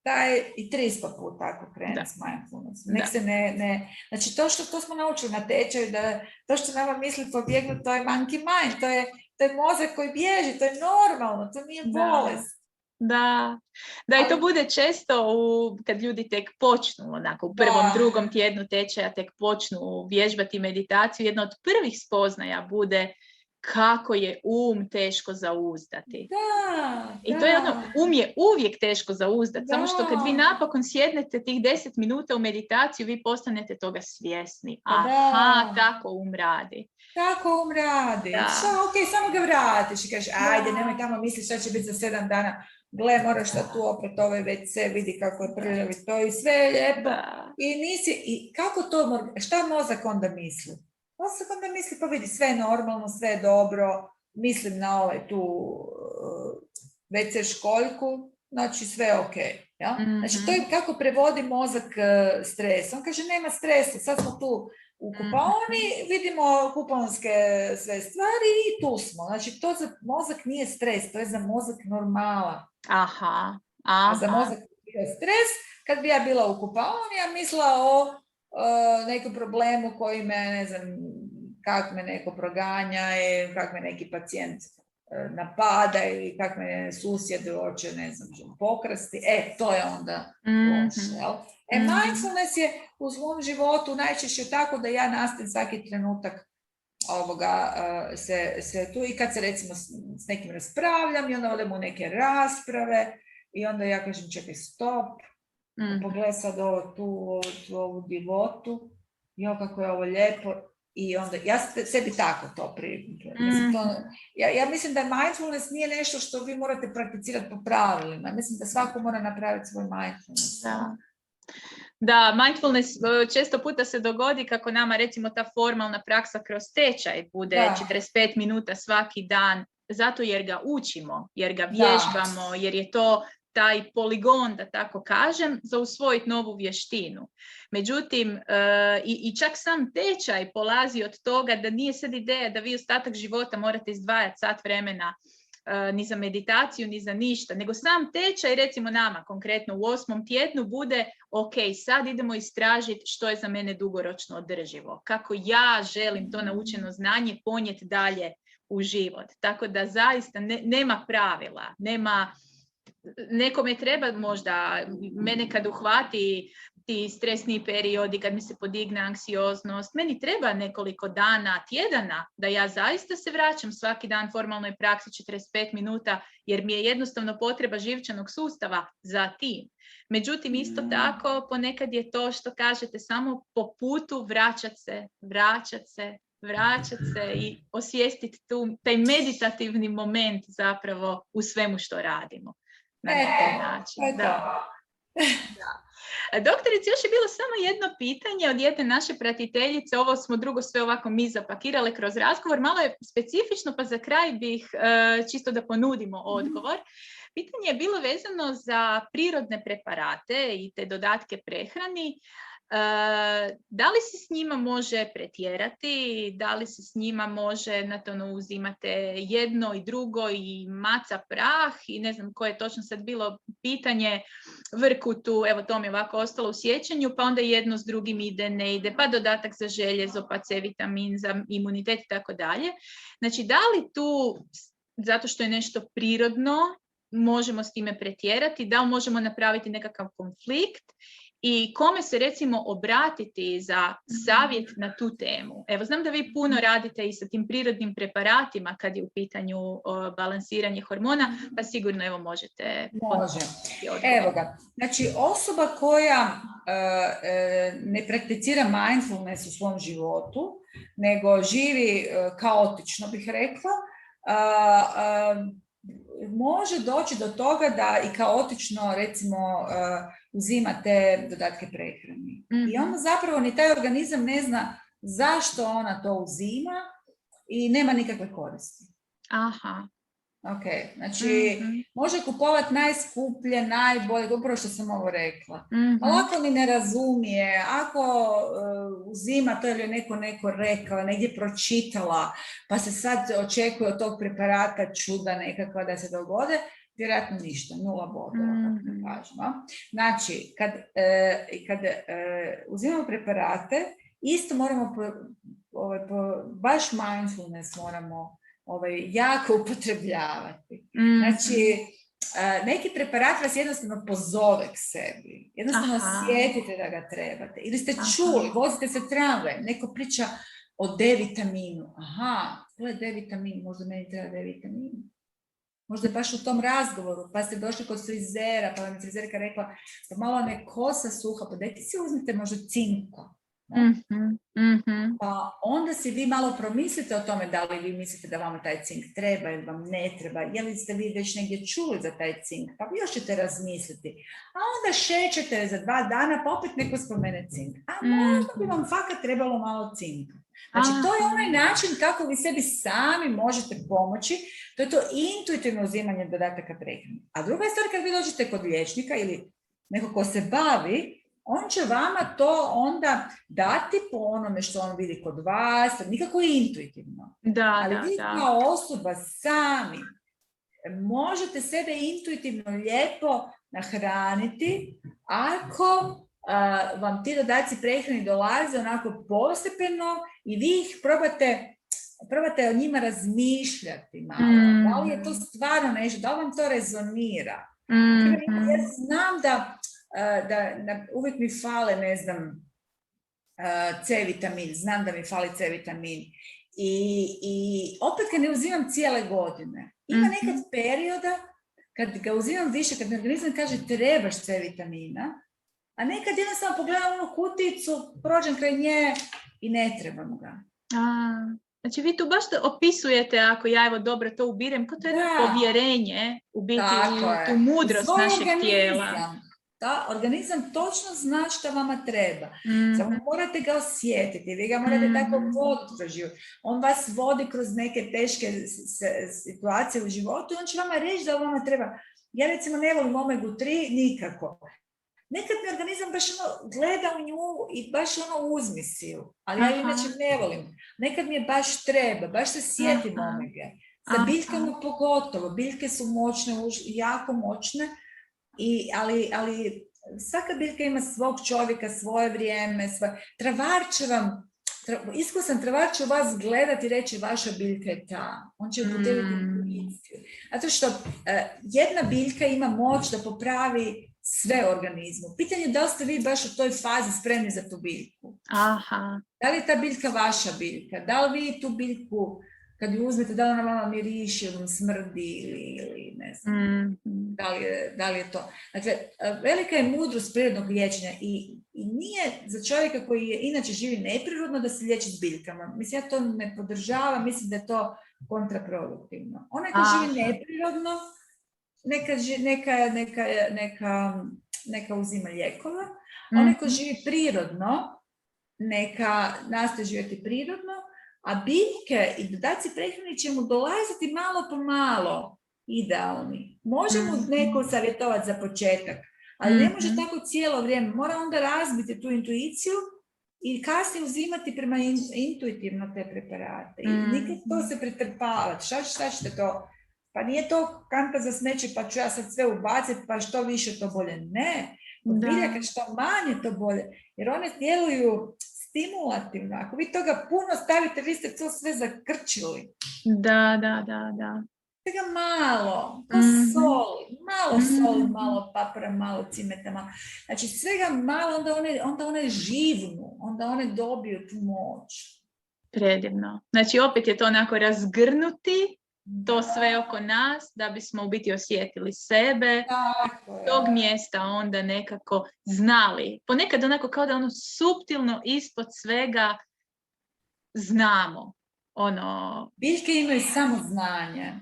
taj i 300 puta ako krene s mindfulnessom. Nek se ne... Znači, to smo naučili na tečaju, da to što nama misli pobjegnu, to je monkey mind, to je mozak koji bježi, to je normalno, to nije bolest. Da, i to bude često kad ljudi tek počnu, onako, u prvom, drugom tjednu tečaja tek počnu vježbati meditaciju. Jedna od prvih spoznaja bude kako je teško zauzdati. I to je je uvijek teško zauzdati, samo što kad vi napokon sjednete tih 10 minuta u meditaciju, vi postanete toga svjesni. Aha, tako radi. Tako radi. Samo ga vratiš i kažeš, ajde, nemoj tamo misliš šta će biti za 7 dana. Gle, moraš da tu opet ovaj WC, vidi kako je prljavi to i sve je lijepo. I kako to, šta mozak onda misli? Mozak onda misli, pa vidi, sve je normalno, sve je dobro, mislim na ovaj tu WC školjku, znači sve je okej. Ja? Znači to je kako prevodi mozak stres. On kaže, nema stresa, sad smo tu u kupaoni, vidimo kupaonske sve stvari i tu smo. Znači to za mozak nije stres, to je za mozak normala. Aha. A za mozak je stres, kad bi ja bila u kupaoni, ja mislila o nekom problemu koji me, ne znam, kak me neko proganja, kak me neki pacijent napada ili kak me susjed hoće, ne znam, pokrasti. To je onda loše, jel? Mindfulness je u svom životu najčešće tako da ja nastavim svaki trenutak se tu i kad se recimo s nekim raspravljam i onda odem u neke rasprave i onda ja kažem čekaj stop, pogledaj sad ovo tu, ovu divotu, jo kako je ovo lijepo i onda ja sebi tako to pripremim. Ja mislim da mindfulness nije nešto što vi morate prakticirati po pravilima. Mislim da svako mora napraviti svoj mindfulness. Da, mindfulness često puta se dogodi kako nama recimo ta formalna praksa kroz tečaj bude 45 minuta svaki dan, zato jer ga učimo, jer ga vježbamo, jer je to taj poligon, da tako kažem, za usvojiti novu vještinu. Međutim, i čak sam tečaj polazi od toga da nije sad ideja da vi ostatak života morate izdvajati sat vremena ni za meditaciju, ni za ništa, nego sam tečaj, recimo nama konkretno u 8. tjednu bude ok, sad idemo istražiti što je za mene dugoročno održivo, kako ja želim to naučeno znanje ponijeti dalje u život. Tako da zaista nema pravila, nekome treba možda, mene kad uhvati ti stresni periodi, kad mi se podigne anksioznost, meni treba nekoliko dana, tjedana, da ja zaista se vraćam svaki dan formalnoj praksi 45 minuta, jer mi je jednostavno potreba živčanog sustava za tim. Međutim, isto tako, ponekad je to što kažete, samo po putu vraćat se i osvijestiti taj meditativni moment zapravo u svemu što radimo. Na neki način. Da. Doktorice, još je bilo samo jedno pitanje od jedne naše pratiteljice, ovo smo drugo sve ovako mi zapakirale kroz razgovor, malo je specifično, pa za kraj bih čisto da ponudimo odgovor. Pitanje je bilo vezano za prirodne preparate i te dodatke prehrani. Da li se s njima može pretjerati, da li se s njima može, uzimate jedno i drugo i maca prah i ne znam koje je točno sad bilo pitanje, vrkutu, evo to mi je ovako ostalo u sjećanju, pa onda jedno s drugim ide, ne ide, pa dodatak za željezo, pa C vitamin za imunitet i tako dalje. Znači, da li tu, zato što je nešto prirodno, možemo s time pretjerati, da li možemo napraviti nekakav konflikt i kome se recimo obratiti za savjet na tu temu? Evo, znam da vi puno radite i sa tim prirodnim preparatima kad je u pitanju balansiranje hormona, pa sigurno evo možete... Može. Evo ga. Znači, osoba koja ne prakticira mindfulness u svom životu, nego živi kaotično, bih rekla, može doći do toga da i kaotično, recimo, uzima te dodatke prehrani. I onda zapravo ni taj organizam ne zna zašto ona to uzima i nema nikakve koristi. Aha. Ok, znači može kupovati najskuplje, najbolje, upravo što sam ovo rekla. Ali ako ni ne razumije, ako uzima to ili neko rekao, negdje pročitala, pa se sad očekuje od tog preparata čuda nekakva da se dogode, vjerojatno ništa, 0 bodova, kako mi kažemo. Znači, kad uzimamo preparate, isto moramo baš mindfulness moramo jako upotrebljavati. Znači, neki preparat vas jednostavno pozove k sebi. Jednostavno osjetite da ga trebate. Ili ste čuli, vozite se tramvajem, neko priča o D-vitaminu. Aha, to je D-vitamin, možda meni treba D-vitamin. Možda je baš u tom razgovoru, pa ste došli kod frizera, pa vam je frizerka rekla, pa malo vam je kosa suha, pa dajte si uzmite možda cinka. Pa onda si vi malo promislite o tome da li vi mislite da vam taj cink treba ili vam ne treba, je li ste vi već negdje čuli za taj cink, pa vi još ćete razmisliti. A onda šećete za 2 dana, pa opet neko spomene cink. A možda bi vam fakat trebalo malo cinka. Znači, to je onaj način kako vi sebi sami možete pomoći, to je to intuitivno uzimanje dodataka prehrane. A druga je stvar kad vi dođete kod liječnika ili neko ko se bavi, on će vama to onda dati po onome što on vidi kod vas, nikako intuitivno. Ali vi kao osoba sami možete sebe intuitivno lijepo nahraniti ako vam ti dodaci prehrani dolaze onako postepeno i vi ih probate o njima razmišljati malo. Da li je to stvarno nešto, da li vam to rezonira? Ja znam da uvijek mi fale, ne znam, C-vitamin, znam da mi fali C-vitamin i opet kad ne uzimam cijele godine. Ima nekad perioda kad ga uzimam više, kad mi organizam kaže trebaš C-vitamina, a nekad jednostavno pogledam onu kuticu, prođem kraj nje i ne trebam ga. Znači vi tu baš opisujete, ako ja evo dobro to ubirem, kao to je povjerenje u biti u tu mudrost našeg tijela. Da, organizam točno zna šta vama treba. Samo morate ga osjetiti, vi ga morate tako voditi kroz život. On vas vodi kroz neke teške situacije u životu i on će vama reći da vama treba. Ja recimo ne volim omegu-3 nikako. Nekad mi organizam baš gleda u nju i baš uzmi si ju, ali ja inače ne volim. Nekad mi je baš treba, baš se sjetim omege. Sa biljkama pogotovo, biljke su moćne, jako moćne, ali svaka biljka ima svog čovjeka, svoje vrijeme, travar će vam, iskusan travar će vas gledati i reći vaša biljka je ta. On će upotrijebiti intuiciju. Zato što jedna biljka ima moć da popravi sve organizmu. Pitanje je da li ste vi baš u toj fazi spremni za tu biljku. Da li je ta biljka vaša biljka? Da li vi tu biljku, kad ju uzmete, da li ona vama miriši ili smrdi ili ne znam, da li je to. Dakle, velika je mudrost prirodnog liječenja i nije za čovjeka koji je inače živi neprirodno da se liječi s biljkama. Mislim, ja to ne podržavam, mislim da je to kontraproduktivno. Onaj koji živi neprirodno, neka uzima lijekova. Onaj koji živi prirodno, neka nastoji živjeti prirodno, a biljke i dodaci prehrani će mu dolaziti malo po malo idealni. Može mu neko savjetovati za početak, ali ne može tako cijelo vrijeme. Mora onda razbiti tu intuiciju i kasnije uzimati prema intuitivno te preparate. I nikad to se pretrpavati. Šta ćete to? Pa nije to kanta za smeće, pa ću ja sad sve ubaciti, pa što više to bolje. Ne, od biljaka što manje to bolje. Jer one djeluju stimulativno. Ako vi toga puno stavite, vi ste to sve zakrčili. Da. Svega malo, malo soli, malo papra, malo cimeta, malo. Znači svega malo, onda one živnu, onda one dobiju tu moć. Predivno. Znači opet je to onako razgrnuti to sve oko nas, da bismo u biti osjetili sebe, tog mjesta onda nekako znali. Ponekad onako kao da suptilno ispod svega znamo. Biljke imaju samo znanje.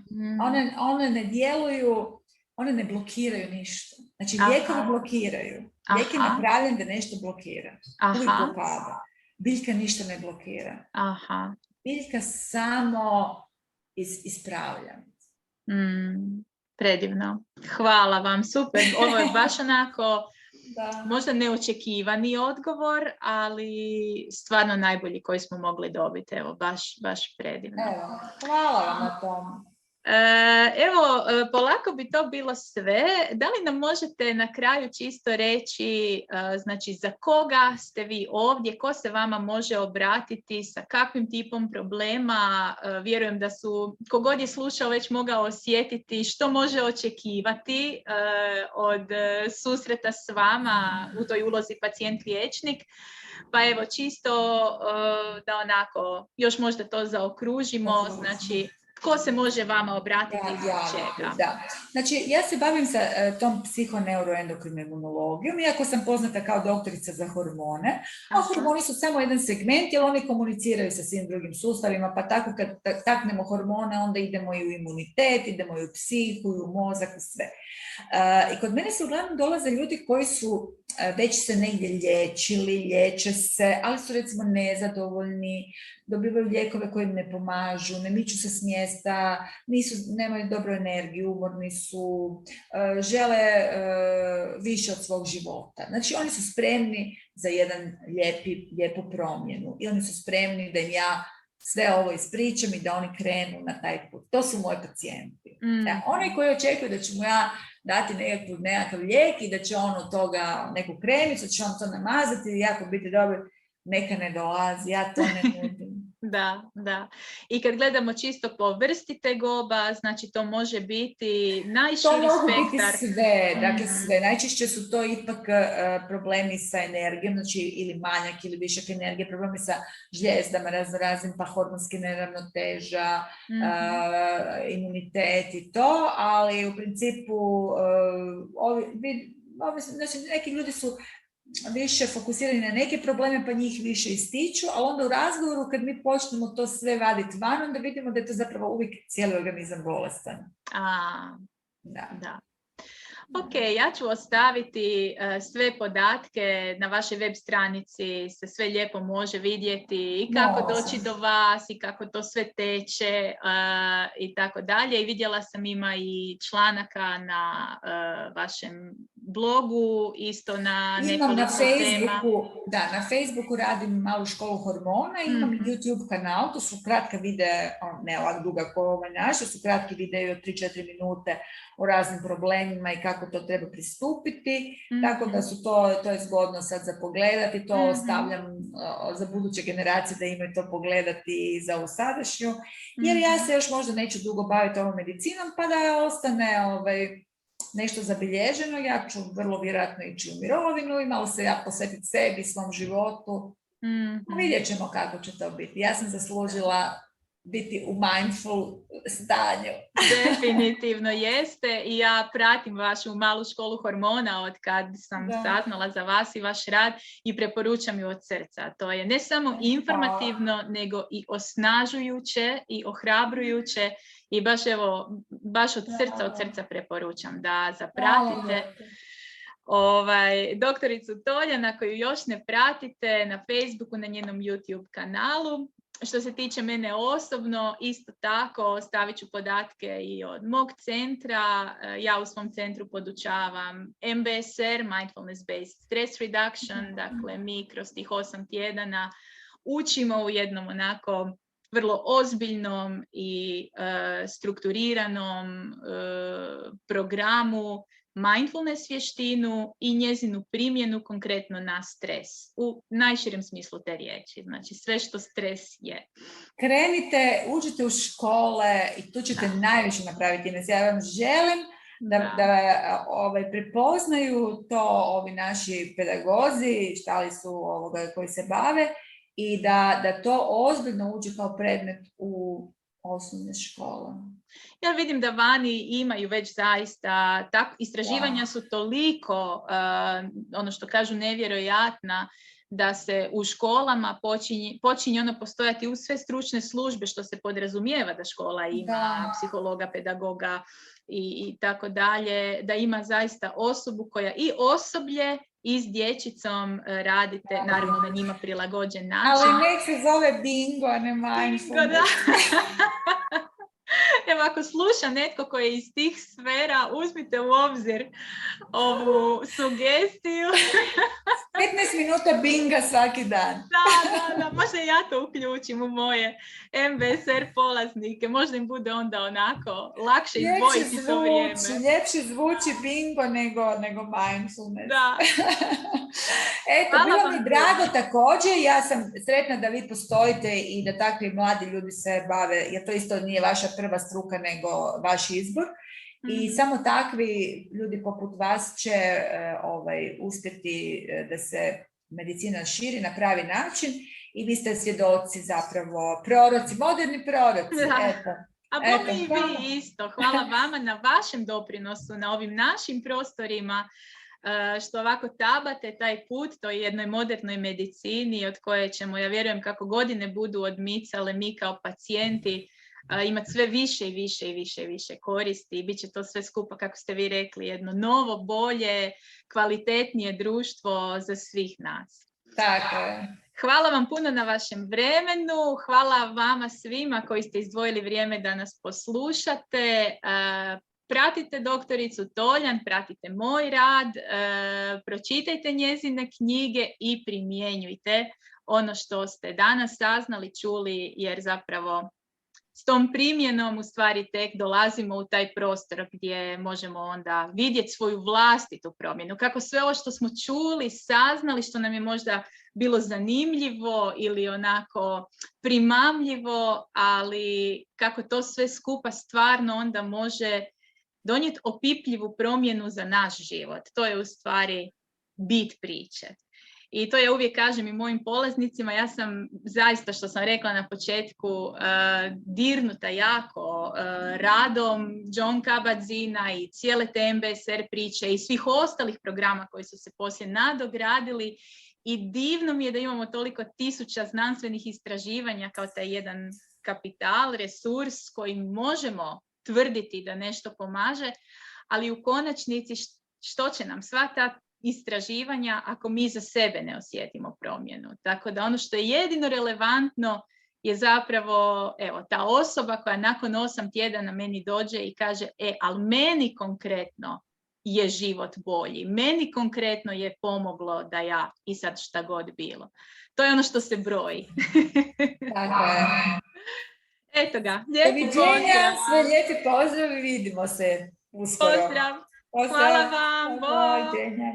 One ne djeluju, one ne blokiraju ništa. Znači lijekovi blokiraju. Lijek je napravljen da nešto blokira. Uvijek blokada. Biljka ništa ne blokira. Biljka samo ispravlja. Predivno. Hvala vam, super. Ovo je baš onako možda neočekivani odgovor, ali stvarno najbolji koji smo mogli dobiti. Evo, baš predivno. Evo, hvala vam na tom. Evo, polako bi to bilo sve. Da li nam možete na kraju čisto reći, znači, za koga ste vi ovdje, ko se vama može obratiti, sa kakvim tipom problema? Vjerujem da su, kogod je slušao, već mogao osjetiti što može očekivati od susreta s vama u toj ulozi pacijent-liječnik. Pa evo, čisto da onako još možda to zaokružimo, znači, tko se može vama obratiti i zbog čega? Da. Znači, ja se bavim sa tom psihoneuroendokrinom imunologijom, iako sam poznata kao doktorica za hormone, a hormoni su samo jedan segment, jer oni komuniciraju sa svim drugim sustavima, pa tako kad taknemo hormone, onda idemo i u imunitet, idemo i u psihu, i u mozak, i sve. I kod mene se uglavnom dolaze ljudi koji su već se negdje liječili, liječe se, ali su recimo nezadovoljni, dobivaju lijekove koji im ne pomažu, ne miču se s mjesta, nemaju dobru energiju, umorni su, žele više od svog života. Znači oni su spremni za jedan lijepu promjenu i oni su spremni da im ja sve ovo ispričam i da oni krenu na taj put. To su moji pacijenti. Oni koji očekuju da ću mu ja dati nekakav lijek i da će on od toga neku kremicu, će on to namazati i jako biti dobro, neka ne dolazi, ja to ne nudim. Da. I kad gledamo čisto po vrsti tegoba, znači to može biti najširi spektar. To mogu biti sve, dakle sve. Najčešće su to ipak problemi sa energijom, znači ili manjak ili višak energije, problemi sa žljezdama, raznim, pa hormonski neravnoteža, imunitet i to, ali u principu znači neki ljudi su više fokusirani na neke probleme, pa njih više ističu, ali onda u razgovoru kad mi počnemo to sve vaditi van, onda vidimo da je to zapravo uvijek cijeli organizam bolestan. Da. Ok, ja ću ostaviti sve podatke na vašoj web stranici, se sve lijepo može vidjeti i kako doći do vas i kako to sve teče i tako dalje. I vidjela sam ima i članaka na vašem blogu, isto na nekoliko tema. Na Facebooku radim malu školu hormona i imam YouTube kanal, to su kratka videa, ne ovak duga kao ovaj naš, to su kratki videi od 3-4 minute o raznim problemima i kako to treba pristupiti, tako da su to je zgodno sad za pogledati, to ostavljam za buduće generacije da imaju to pogledati i za ovu sadašnju, jer ja se još možda neću dugo baviti ovom medicinom, pa da ostane nešto zabilježeno, ja ću vrlo vjerojatno ići u mirovinu i malo se ja posvetiti sebi, svom životu. Vidjet ćemo kako će to biti. Ja sam zaslužila biti u mindful stanju. Definitivno jeste i ja pratim vašu malu školu hormona od kad sam saznala za vas i vaš rad i preporučam ju od srca. To je ne samo informativno, nego i osnažujuće i ohrabrujuće i baš od srca preporučam da zapratite doktoricu Toljana, koju još ne pratite, na Facebooku, na njenom YouTube kanalu. Što se tiče mene osobno, isto tako ostavit ću podatke i od mog centra. Ja u svom centru podučavam MBSR, Mindfulness Based Stress Reduction, dakle mi kroz tih 8 tjedana učimo u jednom onako vrlo ozbiljnom i strukturiranom programu mindfulness vještinu i njezinu primjenu konkretno na stres u najširem smislu te riječi, znači sve što stres je. Krenite, uđite u škole i tu ćete najviše napraviti. Ja vam želim da prepoznaju to ovi naši pedagozi, štali su koji se bave i da to ozbiljno uđe kao predmet u osnovne škole. Ja vidim da vani imaju već zaista, istraživanja su toliko, ono što kažu, nevjerojatna, da se u školama počinje postojati u sve stručne službe, što se podrazumijeva da škola ima psihologa, pedagoga i tako dalje, da ima zaista osobu koja i osoblje i s dječicom radite, naravno na njima prilagođen način. Ali nek se zove bingo, a ne mindfulness. Evo, ako sluša netko koji je iz tih sfera, uzmite u obzir ovu sugestiju. 15 minuta binga svaki dan. Da, možda ja to uključim u moje MBSR polaznike, možda im bude onda onako lakše izdvojiti to vrijeme. Ljepše zvuči bingo nego mindfulness. Da. Eto, bilo mi drago također, ja sam sretna da vi postojite i da takvi mladi ljudi se bave, jer to isto nije vaša prva struka nego vaš izbor. I samo takvi ljudi poput vas će uspjeti da se medicina širi na pravi način i vi ste svjedoci zapravo, proroci, moderni proroci. Eto. A bome i vi isto. Hvala vama na vašem doprinosu, na ovim našim prostorima, što ovako tabate taj put toj jednoj modernoj medicini od koje ćemo, ja vjerujem, kako godine budu odmicale, mi kao pacijenti imati sve više i više koristi i bit će to sve skupa, kako ste vi rekli, jedno novo, bolje, kvalitetnije društvo za svih nas. Tako je. Hvala vam puno na vašem vremenu, hvala vama svima koji ste izdvojili vrijeme da nas poslušate. Pratite doktoricu Toljan, pratite moj rad, pročitajte njezine knjige i primjenjujte ono što ste danas saznali, čuli, jer zapravo s tom primjenom u stvari tek dolazimo u taj prostor gdje možemo onda vidjeti svoju vlastitu promjenu. Kako sve ovo što smo čuli, saznali, što nam je možda bilo zanimljivo ili onako primamljivo, ali kako to sve skupa stvarno onda može donijeti opipljivu promjenu za naš život. To je u stvari bit priče. I to ja uvijek kažem i mojim polaznicima, ja sam zaista, što sam rekla na početku, dirnuta jako radom Jon Kabat-Zina i cijele te MBSR priče i svih ostalih programa koji su se poslije nadogradili. I divno mi je da imamo toliko tisuća znanstvenih istraživanja kao taj jedan kapital, resurs kojim možemo tvrditi da nešto pomaže, ali u konačnici što će nam sva ta istraživanja ako mi za sebe ne osjetimo promjenu. Tako da ono što je jedino relevantno je zapravo ta osoba koja nakon 8 tjedana meni dođe i kaže ali meni konkretno je život bolji, meni konkretno je pomoglo da ja i sad šta god bilo. To je ono što se broji. Tako je. Eto ga, lijepi pozdrav. Sve lijepi pozdrav i vidimo se uskoro. Pozdrav. Hvala vam. Doviđenja.